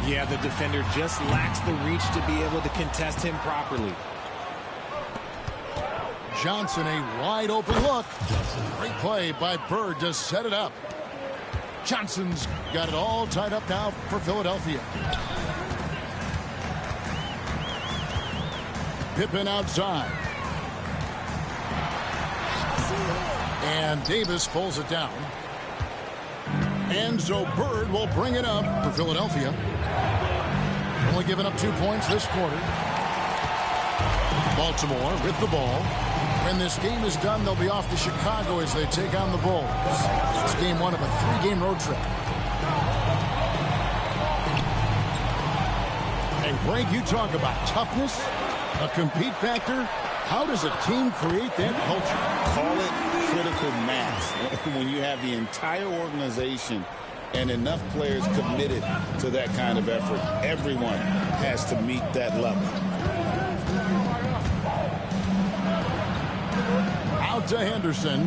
Speaker 10: Yeah, the defender just lacks the reach to be able to contest him properly.
Speaker 9: Johnson, a wide open look. Great play by Bird to set it up. Johnson's got it all tied up now for Philadelphia. Pippen outside. And Davis pulls it down. And so Bird will bring it up for Philadelphia. Only giving up 2 points this quarter. Baltimore with the ball. When this game is done, they'll be off to Chicago as they take on the Bulls. It's game 1 of a 3-game road trip. And Greg, you talk about toughness, a compete factor. How does a team create that culture?
Speaker 11: Call it critical mass. When you have the entire organization and enough players committed to that kind of effort, everyone has to meet that level.
Speaker 9: Out to Henderson.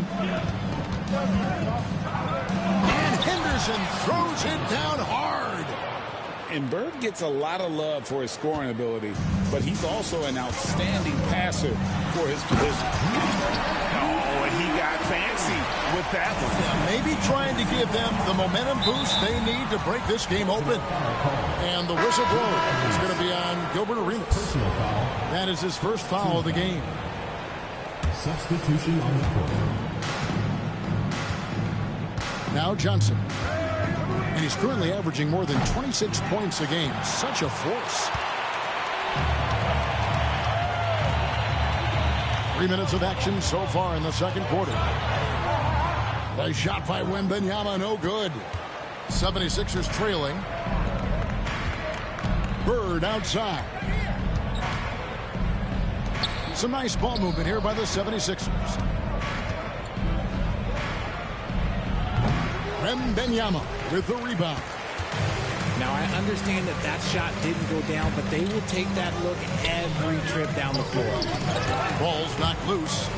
Speaker 9: And Henderson throws it down hard.
Speaker 11: And Bird gets a lot of love for his scoring ability, but he's also an outstanding passer for his position.
Speaker 3: Oh, and he got fancy with that one.
Speaker 9: Yeah, maybe trying to give them the momentum boost they need to break this game open. And the whistle blow is going to be on Gilbert Arenas. That is his first foul of the game.
Speaker 6: Substitution on the court.
Speaker 9: Now Johnson. And he's currently averaging more than 26 points a game. Such a force. 3 minutes of action so far in the second quarter. The shot by Wembanyama, no good. 76ers trailing. Bird outside. Some nice ball movement here by the 76ers. Wembanyama with the rebound.
Speaker 10: Now, I understand that that shot didn't go down, but they will take that look every trip down the floor.
Speaker 9: Ball's knocked loose.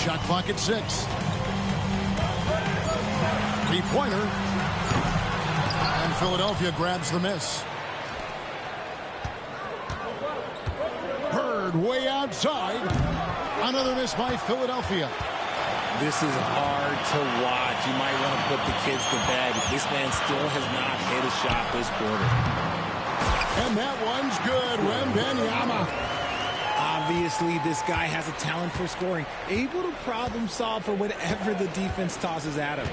Speaker 9: Shot clock at 6. Three-pointer. And Philadelphia grabs the miss. Bird way outside. Another miss by Philadelphia.
Speaker 10: This is hard to watch. You might want to put the kids to bed. This man still has not hit a shot this quarter.
Speaker 9: And that one's good. Wembanyama.
Speaker 10: Obviously, this guy has a talent for scoring. Able to problem solve for whatever the defense tosses at him.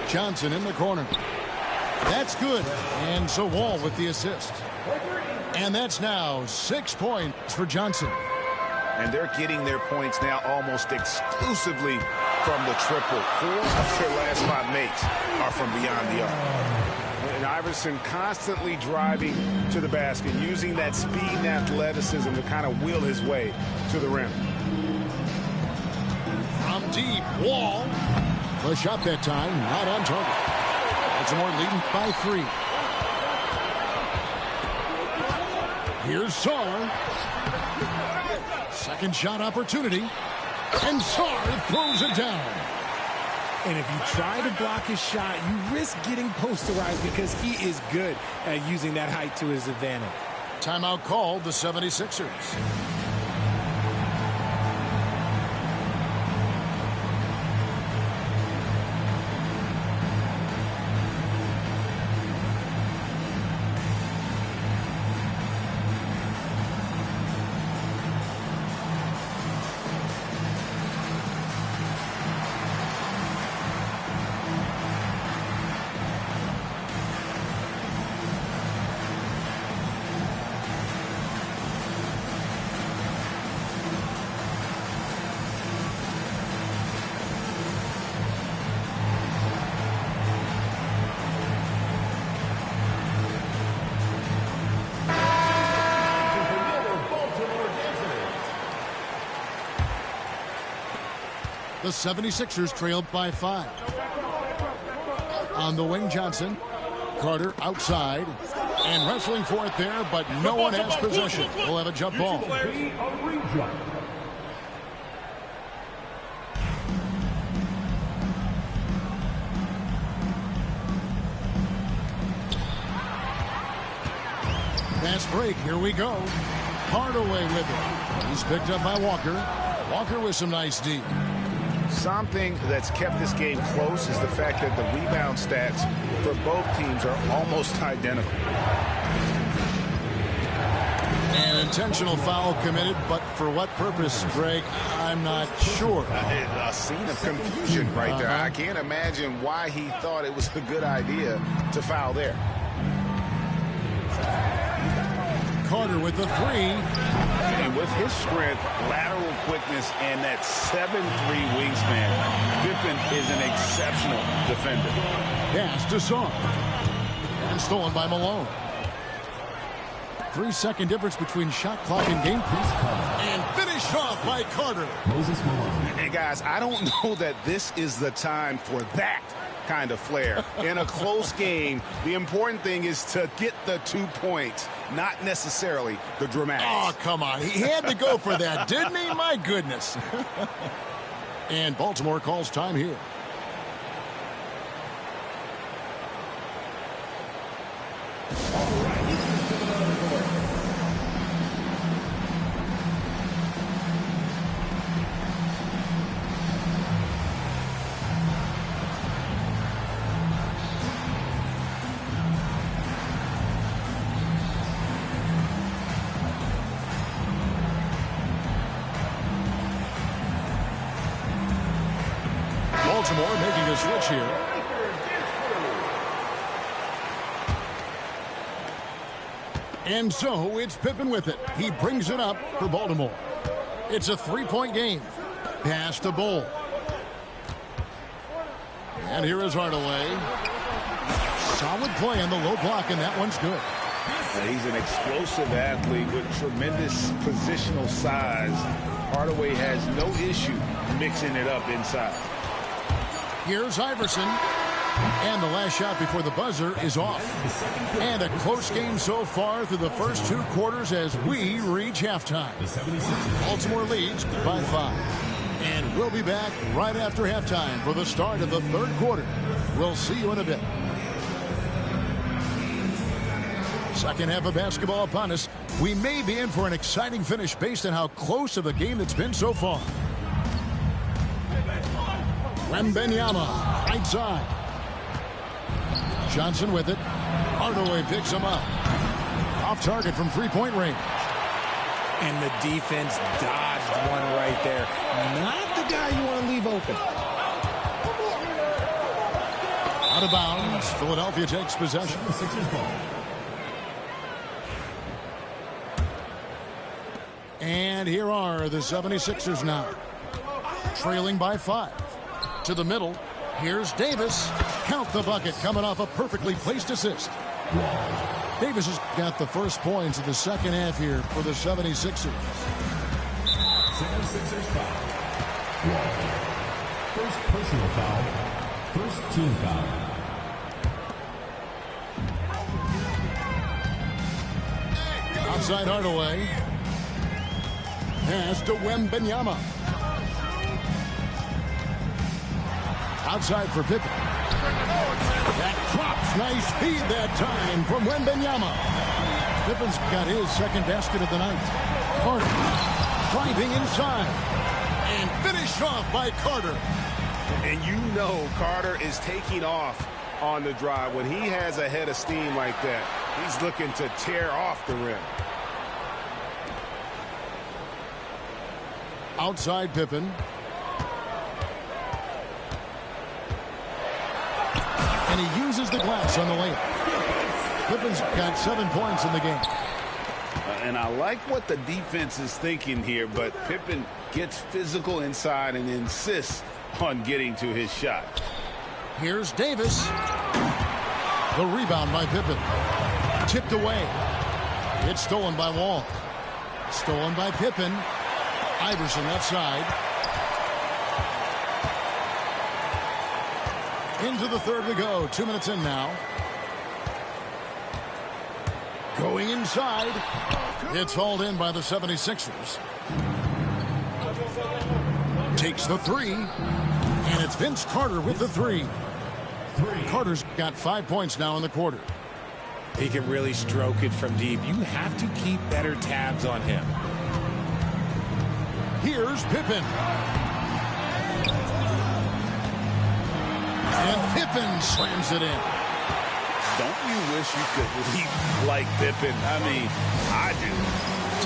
Speaker 9: Johnson in the corner. That's good. And so Wall with the assist. And that's now 6 points for Johnson.
Speaker 2: And they're getting their points now almost exclusively from the triple. 4 of their last 5 makes are from beyond the arc. And Iverson constantly driving to the basket, using that speed and athleticism to kind of wheel his way to the rim.
Speaker 9: From deep, Wall. The shot that time, not on target. Baltimore leading by 3. Here's Sarr. Second shot opportunity. And Sarr throws it down.
Speaker 10: And if you try to block his shot, you risk getting posterized because he is good at using that height to his advantage.
Speaker 9: Timeout called the 76ers. The 76ers trailed by 5. On the wing, Johnson. Carter outside. And wrestling for it there, but no one has possession. We'll have a jump ball. Pass break. Here we go. Hardaway with it. He's picked up by Walker. Walker with some nice D.
Speaker 11: Something that's kept this game close is the fact that the rebound stats for both teams are almost identical.
Speaker 9: An intentional foul committed, but for what purpose, Greg? I'm not sure.
Speaker 11: A scene of confusion right there. I can't imagine why he thought it was a good idea to foul there.
Speaker 9: Carter with the three.
Speaker 11: And with his strength, lateral quickness, and that 7'3" wingspan, Pippen is an exceptional defender.
Speaker 9: Pass to Song. And stolen by Malone. 3-second difference between shot clock and game. And finished off by Carter.
Speaker 11: Hey, guys, I don't know that this is the time for that kind of flair. In a close game, the important thing is to get the 2 points, not necessarily the dramatics.
Speaker 9: Oh, come on. He had to go for that, didn't he? My goodness. And Baltimore calls time here. Baltimore making a switch here. And so it's Pippen with it. He brings it up for Baltimore. It's a 3-point game. Pass to Bull. And here is Hardaway. Solid play on the low block, and that one's good.
Speaker 11: He's an explosive athlete with tremendous positional size. Hardaway has no issue mixing it up inside.
Speaker 9: Here's Iverson. And the last shot before the buzzer is off. And a close game so far through the first 2 quarters as we reach halftime. Baltimore leads by 5. And we'll be back right after halftime for the start of the 3rd quarter. We'll see you in a bit. Second half of basketball upon us. We may be in for an exciting finish based on how close of a game it's been so far. Wembanyama, right side. Johnson with it. Hardaway picks him up. Off target from 3-point range.
Speaker 10: And the defense dodged one right there. Not the guy you want to leave open.
Speaker 9: Out of bounds. Philadelphia takes possession. And here are the 76ers now. Trailing by 5. To the middle. Here's Davis. Count the bucket coming off a perfectly placed assist. Davis has got the first points of the second half here for the 76ers.
Speaker 6: 76ers foul. First personal foul. First team foul.
Speaker 9: Outside Hardaway. Pass to Wembanyama. Outside for Pippen. That drops. Nice feed that time from Wembanyama. Pippen's got his second basket of the night. Carter driving inside. And finished off by Carter.
Speaker 11: And you know Carter is taking off on the drive. When he has a head of steam like that, he's looking to tear off the rim.
Speaker 9: Outside Pippen. And he uses the glass on the layup. Pippen's got 7 points in the game.
Speaker 11: And I like what the defense is thinking here, but Pippen gets physical inside and insists on getting to his shot.
Speaker 9: Here's Davis. The rebound by Pippen. Tipped away. It's stolen by Wall. Stolen by Pippen. Iverson left side. Into the third we go. 2 minutes in now. Going inside. It's hauled in by the 76ers. Takes the three. And it's Vince Carter with the three. Carter's got 5 points now in the quarter.
Speaker 10: He can really stroke it from deep. You have to keep better tabs on him.
Speaker 9: Here's Pippen. And Pippen slams it in.
Speaker 11: Don't you wish you could leap like Pippen? I mean, I do.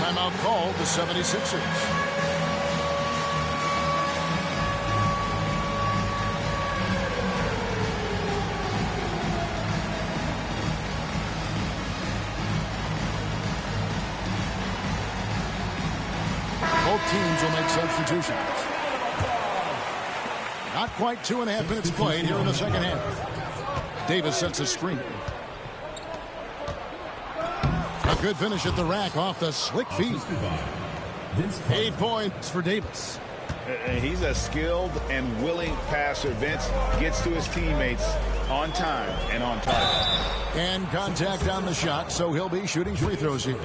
Speaker 9: Timeout called the 76ers. Both teams will make substitutions. Not quite 2.5 minutes played here in the second half. Davis sets a screen. A good finish at the rack off the slick feed. 8 points for Davis.
Speaker 11: He's a skilled and willing passer. Vince gets to his teammates on time and on target.
Speaker 9: And contact on the shot, so he'll be shooting free throws here.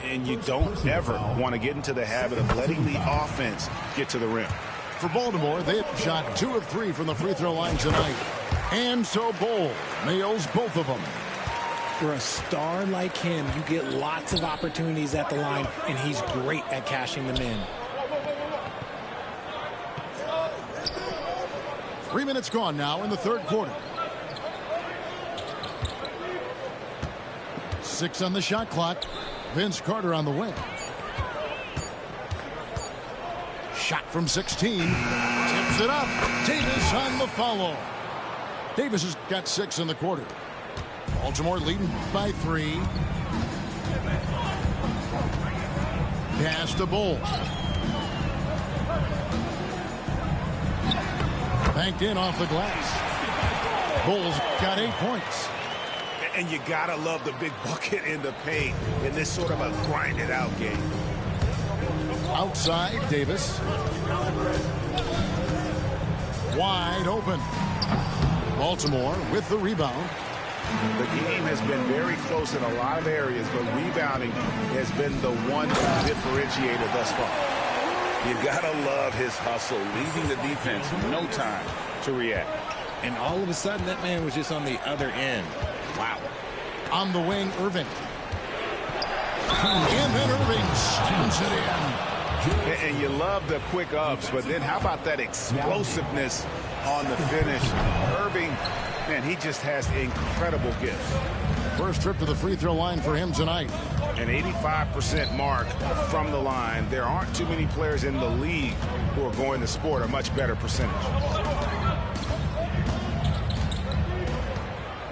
Speaker 11: And you don't ever want to get into the habit of letting the offense get to the rim.
Speaker 9: For Baltimore, they have shot 2 of 3 from the free throw line tonight. And so Bol nails both of them.
Speaker 10: For a star like him, you get lots of opportunities at the line, and he's great at cashing them in.
Speaker 9: 3 minutes gone now in the third quarter. 6 on the shot clock. Vince Carter on the wing. Shot from 16. Tips it up. Davis on the follow. Davis has got 6 in the quarter. Baltimore leading by 3. Pass to Bol. Banked in off the glass. Bol's got 8 points.
Speaker 11: And you gotta love the big bucket in the paint in this sort of a grind-it-out game.
Speaker 9: Outside, Davis. Wide open. Baltimore with the rebound.
Speaker 11: The game has been very close in a lot of areas, but rebounding has been the one differentiator thus far. You gotta love his hustle, leaving the defense no time to react.
Speaker 10: And all of a sudden, that man was just on the other end. Wow.
Speaker 9: On the wing, Irving. And then Irving slams it in.
Speaker 11: And you love the quick ups, but then how about that explosiveness on the finish? Irving, man, he just has incredible gifts.
Speaker 9: First trip to the free throw line for him tonight.
Speaker 11: An 85% mark from the line. There aren't too many players in the league who are going to sport a much better percentage.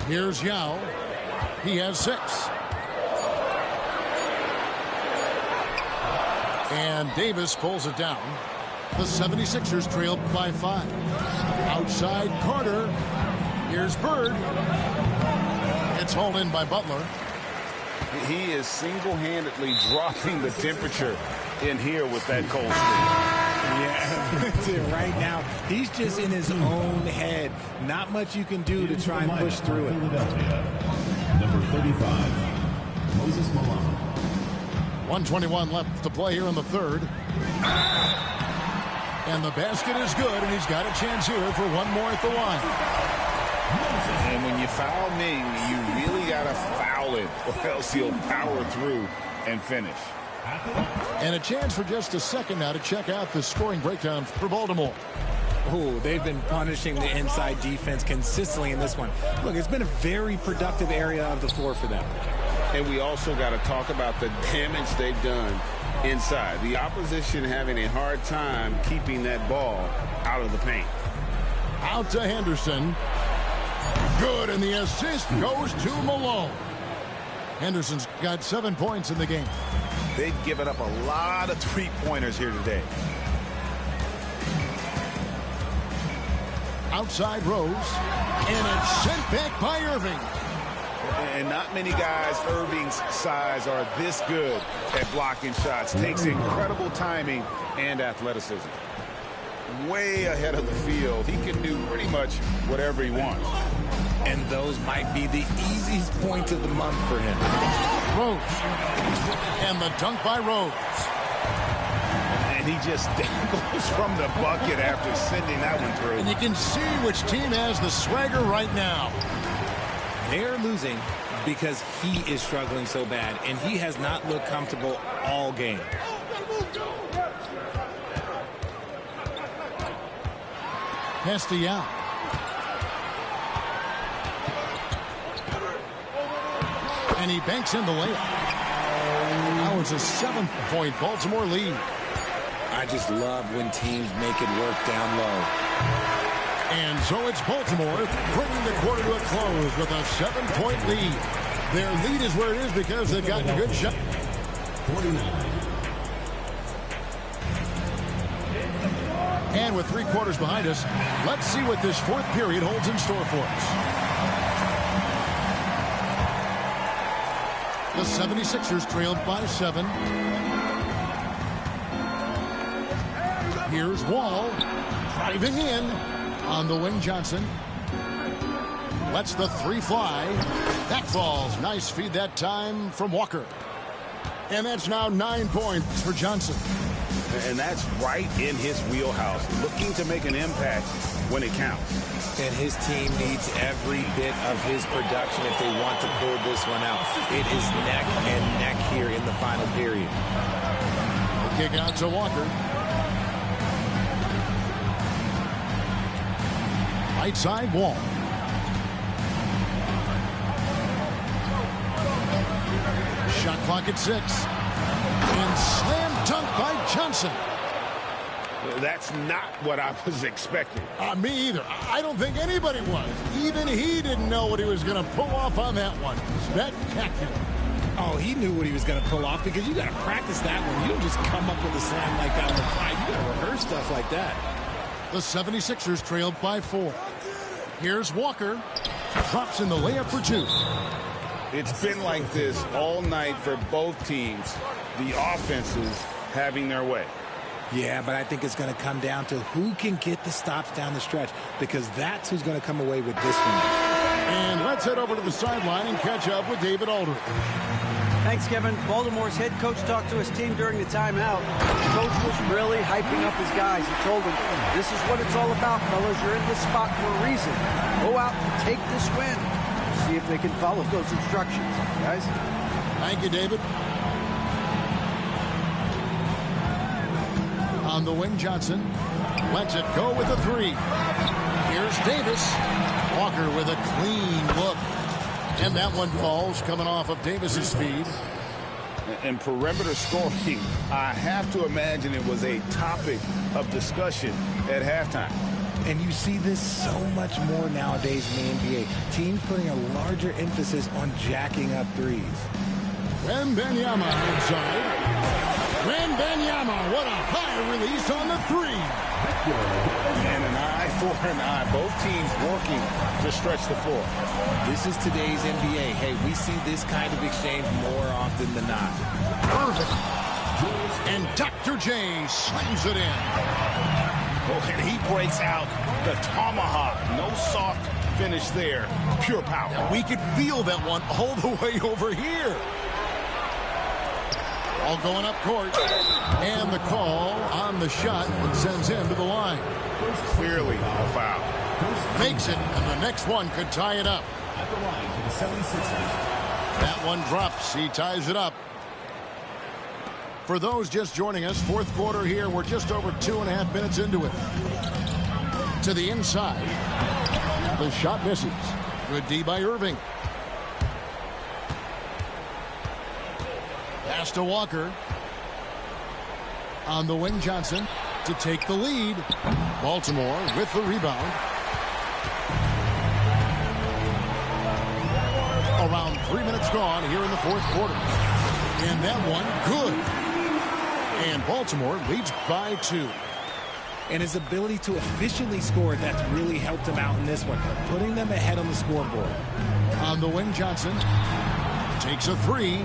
Speaker 9: Here's Yao. He has 6. And Davis pulls it down. The 76ers trailed by 5. Outside Carter. Here's Bird. It's hauled in by Butler.
Speaker 11: He is single-handedly dropping the temperature in here with that cold streak.
Speaker 10: Yeah, right now, he's just in his own head. Not much you can do to try and push through it.
Speaker 6: Number 35, Moses Malone.
Speaker 9: 1:21 left to play here in the third. And the basket is good, and he's got a chance here for one more at the line.
Speaker 11: And when you foul Ming, you really got to foul it, or else he'll power through and finish.
Speaker 9: And a chance for just a second now to check out the scoring breakdown for Baltimore.
Speaker 10: Oh, they've been punishing the inside defense consistently in this one. Look, it's been a very productive area of the floor for them.
Speaker 11: And we also got to talk about the damage they've done inside. The opposition having a hard time keeping that ball out of the paint.
Speaker 9: Out to Henderson. Good, and the assist goes to Malone. Henderson's got 7 points in the game.
Speaker 11: They've given up a lot of three-pointers here today.
Speaker 9: Outside Rose, and it's sent back by Irving.
Speaker 11: And not many guys Irving's size are this good at blocking shots. Takes incredible timing and athleticism. way ahead of the field. He can do pretty much whatever he wants.
Speaker 10: And those might be the easiest points of the month for him.
Speaker 9: Rhodes. And the dunk by Rhodes.
Speaker 11: And he just dangles from the bucket after sending that one through.
Speaker 9: And you can see which team has the swagger right now.
Speaker 10: They're losing because he is struggling so bad, and he has not looked comfortable all game.
Speaker 9: Hestia. And he banks in the layup. Now it's a 7-point Baltimore lead.
Speaker 10: I just love when teams make it work down low.
Speaker 9: And so it's Baltimore bringing the quarter to a close with a 7-point lead. Their lead is where it is because they've gotten a good shot.
Speaker 6: 49.
Speaker 9: And with 3 quarters behind us, let's see what this fourth period holds in store for us. The 76ers trailed by 7. Here's Wall driving in on the wing. Johnson lets the 3 fly. That falls. Nice feed that time from Walker. And that's now 9 points for Johnson.
Speaker 11: And that's right in his wheelhouse, looking to make an impact when it counts.
Speaker 10: And his team needs every bit of his production if they want to pull this one out. It is neck and neck here in the final period.
Speaker 9: The kick out to Walker. Right side Wall. Shot clock at 6. And slam dunk by Johnson.
Speaker 11: That's not what I was expecting.
Speaker 9: Me either. I don't think anybody was. Even he didn't know what he was going to pull off on that one. Spectacular.
Speaker 10: Oh, he knew what he was going to pull off because you got to practice that one. You don't just come up with a slam like that on the fly. You got to rehearse stuff like that.
Speaker 9: The 76ers trailed by 4. Here's Walker. Drops in the layup for 2.
Speaker 11: It's been like this all night for both teams. The offenses having their way.
Speaker 10: Yeah, but I think it's going to come down to who can get the stops down the stretch, because that's who's going to come away with this one.
Speaker 9: And let's head over to the sideline and catch up with David Aldridge.
Speaker 12: Thanks, Kevin. Baltimore's head coach talked to his team during the timeout. The coach was really hyping up his guys. He told them, this is what it's all about, fellas. You're in this spot for a reason. Go out and take this win. See if they can follow those instructions, guys.
Speaker 9: Thank you, David. On the wing, Johnson lets it go with a 3. Here's Davis. Walker with a clean look. And that one falls, coming off of Davis's speed.
Speaker 11: And perimeter scoring, I have to imagine it was a topic of discussion at halftime.
Speaker 10: And you see this so much more nowadays in the NBA. Teams putting a larger emphasis on jacking up threes.
Speaker 9: Wembanyama outside. Wembanyama, what a high release on the 3.
Speaker 11: And an eye for an eye. Both teams working to stretch the floor.
Speaker 10: This is today's NBA. Hey, we see this kind of exchange more often than not.
Speaker 9: Irving. And Dr. J slams it in.
Speaker 11: Oh, and he breaks out the tomahawk. No soft finish there. Pure power.
Speaker 9: Now we could feel that one all the way over here. All going up court. And the call on the shot that sends him to the line.
Speaker 11: Clearly a foul.
Speaker 9: Makes it, and the next one could tie it up.
Speaker 6: At the line for the 76ers.
Speaker 9: That one drops. He ties it up. For those just joining us, fourth quarter here. We're just over 2.5 minutes into it. To the inside. The shot misses. Good D by Irving. Pass to Walker. On the wing, Johnson to take the lead. Baltimore with the rebound. Around 3 minutes gone here in the fourth quarter. And that one, good. And Baltimore leads by 2.
Speaker 10: And his ability to efficiently score, that's really helped him out in this one, putting them ahead on the scoreboard.
Speaker 9: On the wing, Johnson takes a 3.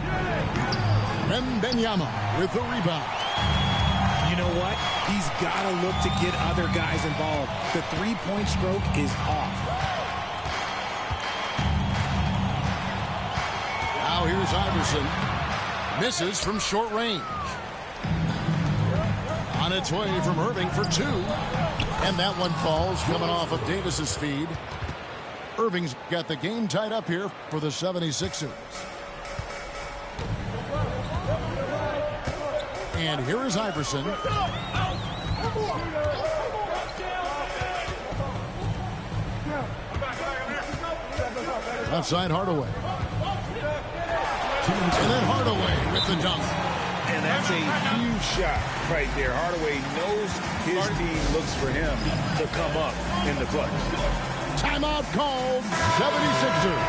Speaker 9: Wembanyama with the rebound.
Speaker 10: You know what? He's got to look to get other guys involved. The three-point stroke is off.
Speaker 9: Now here's Iverson. Misses from short range. On its way from Irving for two. And that one falls coming off of Davis's feed. Irving's got the game tied up here for the 76ers. And here is Iverson. Outside Hardaway. And then Hardaway with the dunk.
Speaker 11: And that's a huge shot right there. Hardaway knows his team looks for him to come up in the clutch.
Speaker 9: Timeout called. 76ers.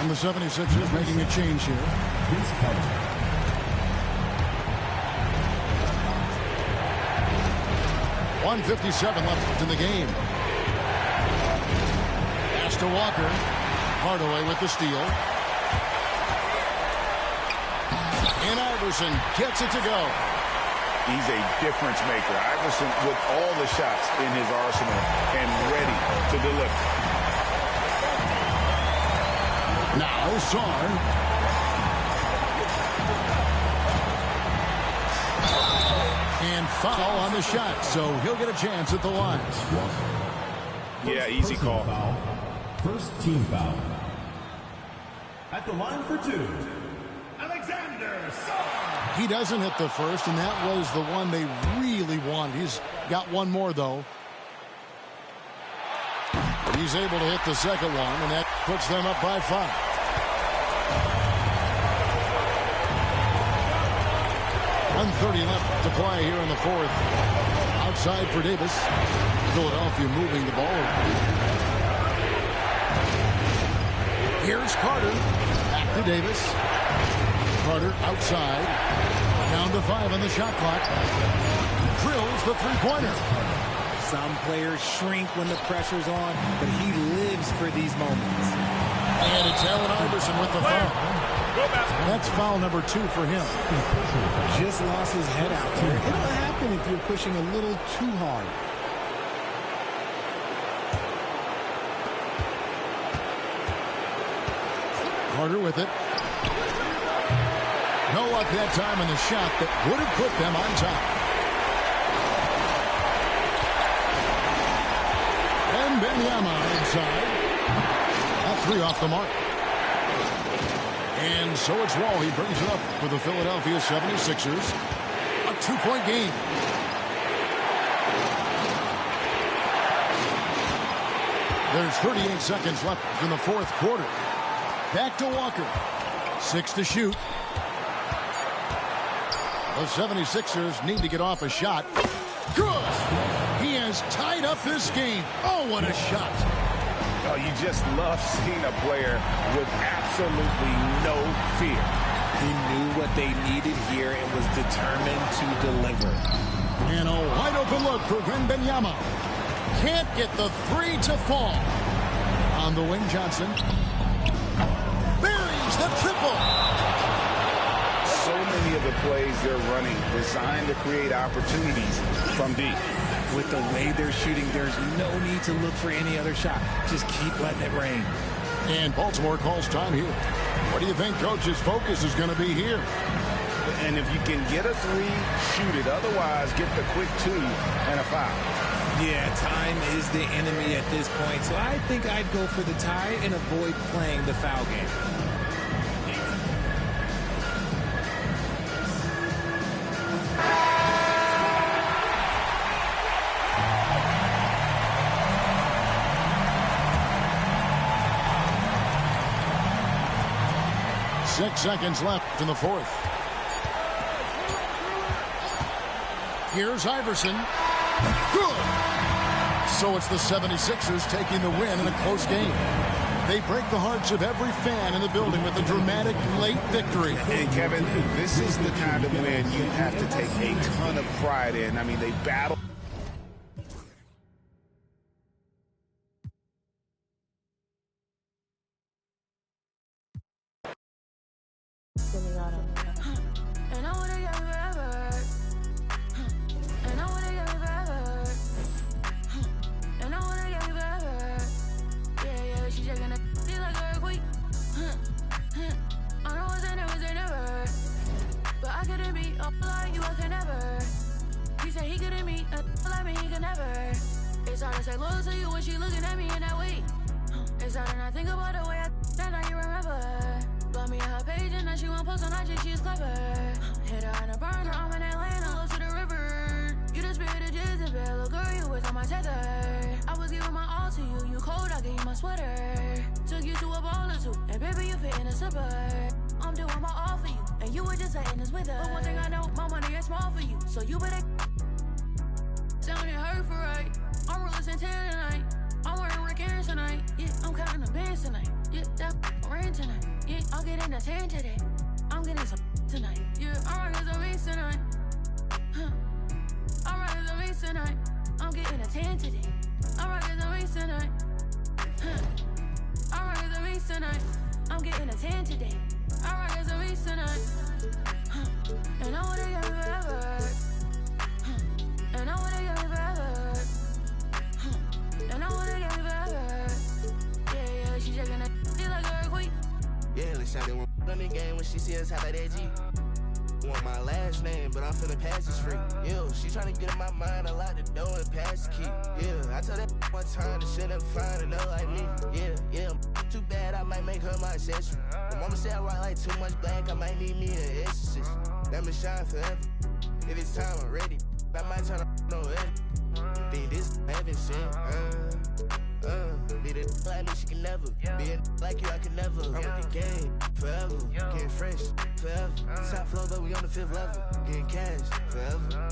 Speaker 9: And the 76ers making a change here. 1:57 left in the game. Pass to Walker. Hardaway with the steal. And Iverson gets it to go.
Speaker 11: He's a difference maker. Iverson with all the shots in his arsenal and ready to deliver.
Speaker 9: Now Sarr. And foul on the shot, so he'll get a chance at the line.
Speaker 11: Yeah, easy call.
Speaker 6: First team foul. At the line for two, Alexander Sarr.
Speaker 9: He doesn't hit the first, and that was the one they really wanted. He's got one more, though. He's able to hit the second one, and that puts them up by 5. .130 left to play here in the fourth. Outside for Davis. Philadelphia moving the ball around. Here's Carter. Back to Davis. Carter outside. Down to 5 on the shot clock. Drills the three-pointer.
Speaker 10: Some players shrink when the pressure's on, but he lives for these moments.
Speaker 9: And it's Allen Iverson with the foul. That's foul number 2 for him.
Speaker 10: Just lost his head out there. It'll happen if you're pushing a little too hard.
Speaker 9: Carter with it. No luck that time in the shot that would have put them on top. And Wembanyama inside. A 3 off the mark. And so it's Wall. He brings it up for the Philadelphia 76ers. A 2-point game. There's 38 seconds left in the fourth quarter. Back to Walker. 6 to shoot. The 76ers need to get off a shot. Good! He has tied up this game. Oh, what a shot.
Speaker 11: Oh, you just love seeing a player with absolutely no fear.
Speaker 10: He knew what they needed here and was determined to deliver.
Speaker 9: And a wide open look for Wembanyama. Can't get the 3 to fall. On the wing, Johnson. Buries the triple.
Speaker 11: So many of the plays they're running designed to create opportunities from deep.
Speaker 10: With the way they're shooting, there's no need to look for any other shot. Just keep letting it rain.
Speaker 9: And Baltimore calls time here. What do you think Coach's focus is going to be here?
Speaker 11: And if you can get a 3, shoot it. Otherwise, get the quick 2 and a foul.
Speaker 10: Yeah, time is the enemy at this point. So I think I'd go for the tie and avoid playing the foul game.
Speaker 9: Six seconds left in the fourth. Here's Iverson. Good! So it's the 76ers taking the win in a close game. They break the hearts of every fan in the building with a dramatic late victory.
Speaker 11: And Kevin, this is the kind of win you have to take a ton of pride in. I mean, they battle.
Speaker 8: never. It's hard to say loyal to you when she looking at me in that way. It's hard to not think about the way I that now you remember. Blow me her page and then she won't post on IG, she's clever. Hit her in a burner, I'm in Atlanta, close to the river. You the spirit of Jezebel, little girl, you was on my tether. I was giving my all to you, you cold, I gave you my sweater. Took you to a ball or two, and baby, you fit in a slipper. I'm doing my all for you, and you were just letting us with her. But one thing I know, my money is small for you, so you better sounding hurt for right. I'm real Santana tonight. I'm wearing Rick Aaron tonight. Yeah, I'm counting the bands tonight. Yeah, that rain tonight. Yeah, I'll get in the tan today. I'm getting some tonight. Yeah, I'm rocking some beats tonight. Huh. I'm rocking some beats tonight. I'm getting a tan today. I'm rocking some beats tonight. Huh. I'm rocking some beats tonight. I'm getting a tan today. I'm rocking some beats tonight. Huh. And I wanna get me forever. Huh. And I wanna get me forever. Huh. And I wanna get me forever. Yeah, she shaking that she like an earthquake.
Speaker 13: Yeah, let's shout it on the game when she see us hop at that G. Want my last name, but I'm finna pass this free. Yeah, she tryna get in my mind, I lock the door and pass the key. Yeah, I told that one time to shut up, find another like me. Yeah, too bad, I might make her my accessory. My mama said I rock like too much black, I might need me an exorcist. Let me shine forever. If it's time, I'm ready. I might turn on it. Think this heaven sent. Be the like me, she can never. Be a like you, I can never. I'm with the game forever. Getting fresh forever. Top floor, but we on the 5th level. Getting cash forever.